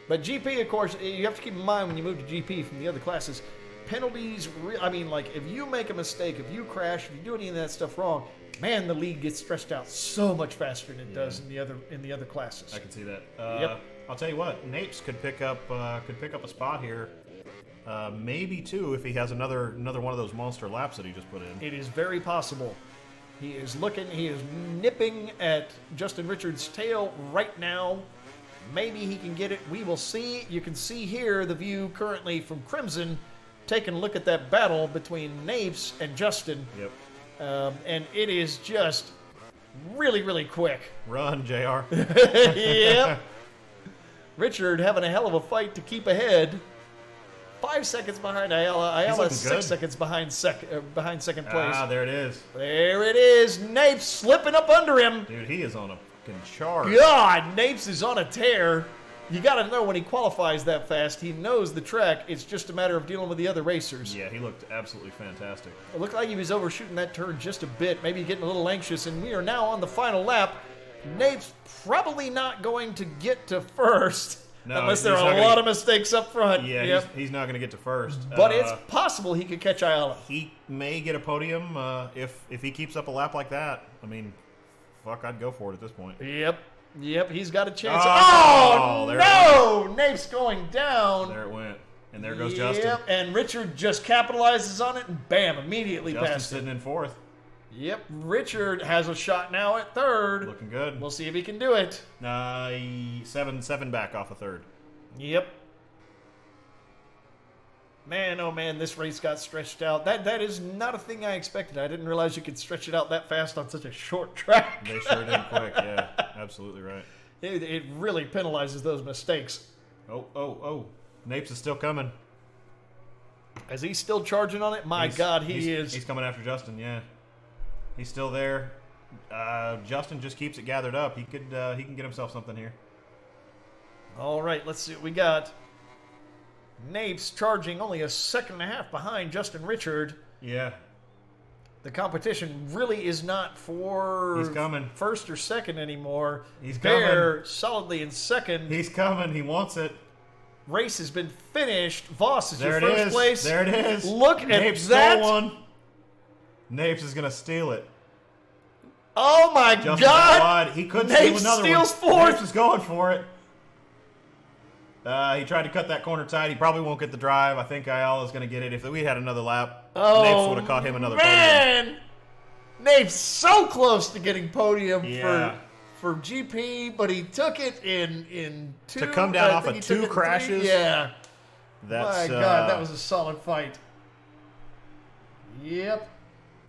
But GP, of course, you have to keep in mind when you move to GP from the other classes, penalties, if you make a mistake, if you crash, if you do any of that stuff wrong, man, the lead gets stretched out so much faster than it does in the other classes. I can see that. Yep. I'll tell you what, Napes could pick up a spot here, maybe two if he has another one of those monster laps that he just put in. It is very possible. He is nipping at Justin Richards' tail right now. Maybe he can get it. We will see. You can see here the view currently from Crimson, taking a look at that battle between Napes and Justin. Yep. And it is just really, really quick. Run, JR. Yep. Richard having a hell of a fight to keep ahead. 5 seconds behind Ayala. Ayala 6 seconds behind second place. Ah, there it is. There it is. Napes slipping up under him. Dude, he is on a fucking charge. God, Napes is on a tear. You got to know when he qualifies that fast, he knows the track. It's just a matter of dealing with the other racers. Yeah, he looked absolutely fantastic. It looked like he was overshooting that turn just a bit, maybe getting a little anxious, and we are now on the final lap. Napes probably not going to get to first unless there are a lot of mistakes up front. Yeah, he's not going to get to first. But it's possible he could catch Ayala. He may get a podium if he keeps up a lap like that. I mean, fuck, I'd go for it at this point. Yep, he's got a chance. Oh, no! Napes going down. There it went. And there goes Justin. Yep, and Richard just capitalizes on it, and bam, immediately Justin's past sitting in fourth. Yep, Richard has a shot now at third. Looking good. We'll see if he can do it. 7 back off of third. Yep. Man, oh man, this race got stretched out. That is not a thing I expected. I didn't realize you could stretch it out that fast on such a short track. They sure did quick, yeah. Absolutely right. It really penalizes those mistakes. Oh. Napes is still coming. Is he still charging on it? My God, he is. He's coming after Justin, yeah. He's still there. Justin just keeps it gathered up. He can get himself something here. All right, let's see what we got. Napes charging only 1.5 seconds behind Justin Richard. Yeah. The competition really is not for He's coming. first or second anymore. He's Bear coming. solidly in second. He's coming. He wants it. Race has been finished. Voss is There your it first is. place. There it is. Look at Napes that. stole one. Napes is going to steal it. Oh my Just God! wide. He could Napes steal another steals one. fourth. Napes is going for it. He tried to cut that corner tight. He probably won't get the drive. I think Ayala's going to get it. If we had another lap, Napes would have caught him another podium. Man! Napes so close to getting podium Yeah. for GP, but he took it in two. To come down I off think of he took two it in crashes? three. Yeah. That's, My God, that was a solid fight. Yep.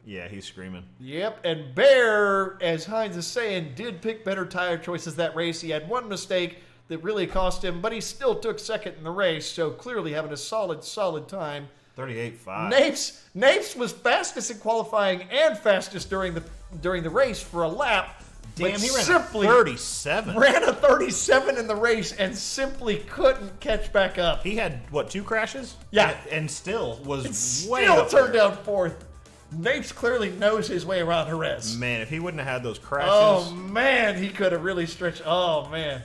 Yeah, he's screaming. Yep, and Bear, as Hines is saying, did pick better tire choices that race. He had one mistake that really cost him, but he still took second in the race, so clearly having a solid time. 38.5. Napes was fastest in qualifying and fastest during the race for a lap. Damn, but he ran simply a 37. ran a 37 in the race and simply couldn't catch back up. He had, what, 2 crashes? Yeah. And still was way Still up turned there. out fourth. Napes clearly knows his way around Jerez. Man, if he wouldn't have had those crashes. Oh man, he could have really stretched. Oh man,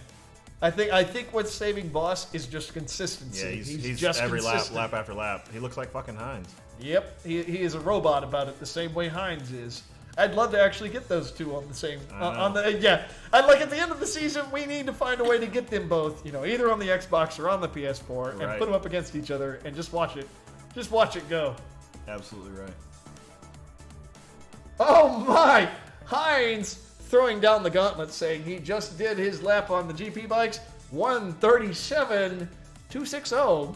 I think what's saving Voss is just consistency. Yeah, he's just every consistent. lap after lap. He looks like fucking Hines. Yep, he is a robot about it, the same way Hines is. I'd love to actually get those two on the same on the yeah. I'd like at the end of the season we need to find a way to get them both, either on the Xbox or on the PS4 and Right. put them up against each other and just watch it go. Absolutely right. Oh my! Hines throwing down the gauntlet, saying he just did his lap on the GP bikes, 1:37.260.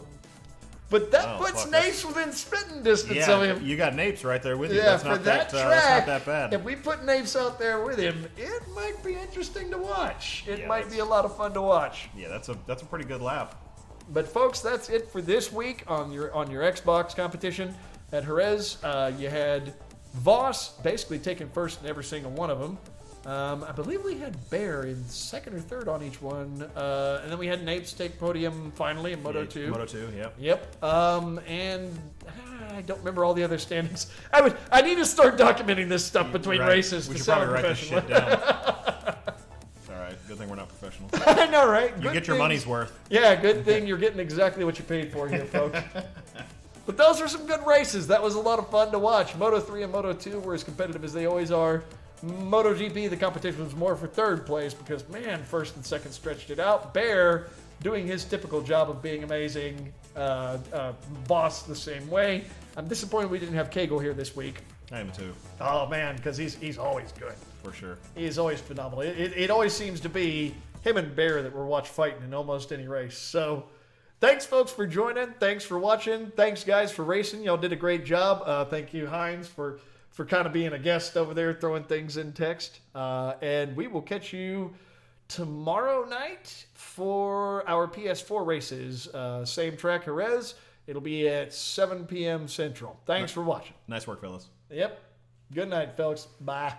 But that puts fuck, Napes within spitting distance of Yeah, him. you got Napes right there with you. Yeah, That's for not that that, track, that's not that bad. if we put Napes out there with him, it might be interesting to watch. It Yeah, might be a lot of fun to watch. Yeah, that's a pretty good lap. But folks, that's it for this week on your Xbox competition at Jerez. You had Voss basically taking first in every single one of them. I believe we had Bear in second or third on each one, and then we had Napes take podium finally in Moto 2. Moto 2, yep. Yep. And I don't remember all the other standings. I need to start documenting this stuff between Right. races We to should sound probably write this professional. shit down. It's all right. Good thing we're not professionals. I know, right? You Good get your things- money's worth. Yeah, good thing you're getting exactly what you paid for here, folks. But those were some good races. That was a lot of fun to watch. Moto 3 and Moto 2 were as competitive as they always are. MotoGP, the competition was more for third place because, man, first and second stretched it out. Bear doing his typical job of being amazing. Boss the same way. I'm disappointed we didn't have Kegel here this week. I am too, Oh, man, because he's always good. for sure. He is always phenomenal. It always seems to be him and Bear that we're watch fighting in almost any race. So thanks, folks, for joining. Thanks for watching. Thanks, guys, for racing. Y'all did a great job. Thank you, Hines, for kind of being a guest over there, throwing things in text. And we will catch you tomorrow night for our PS4 races. Same track, Jerez. It'll be at 7 p.m. Central. Thanks for watching. Nice work, fellas. Yep. Good night, folks. Bye.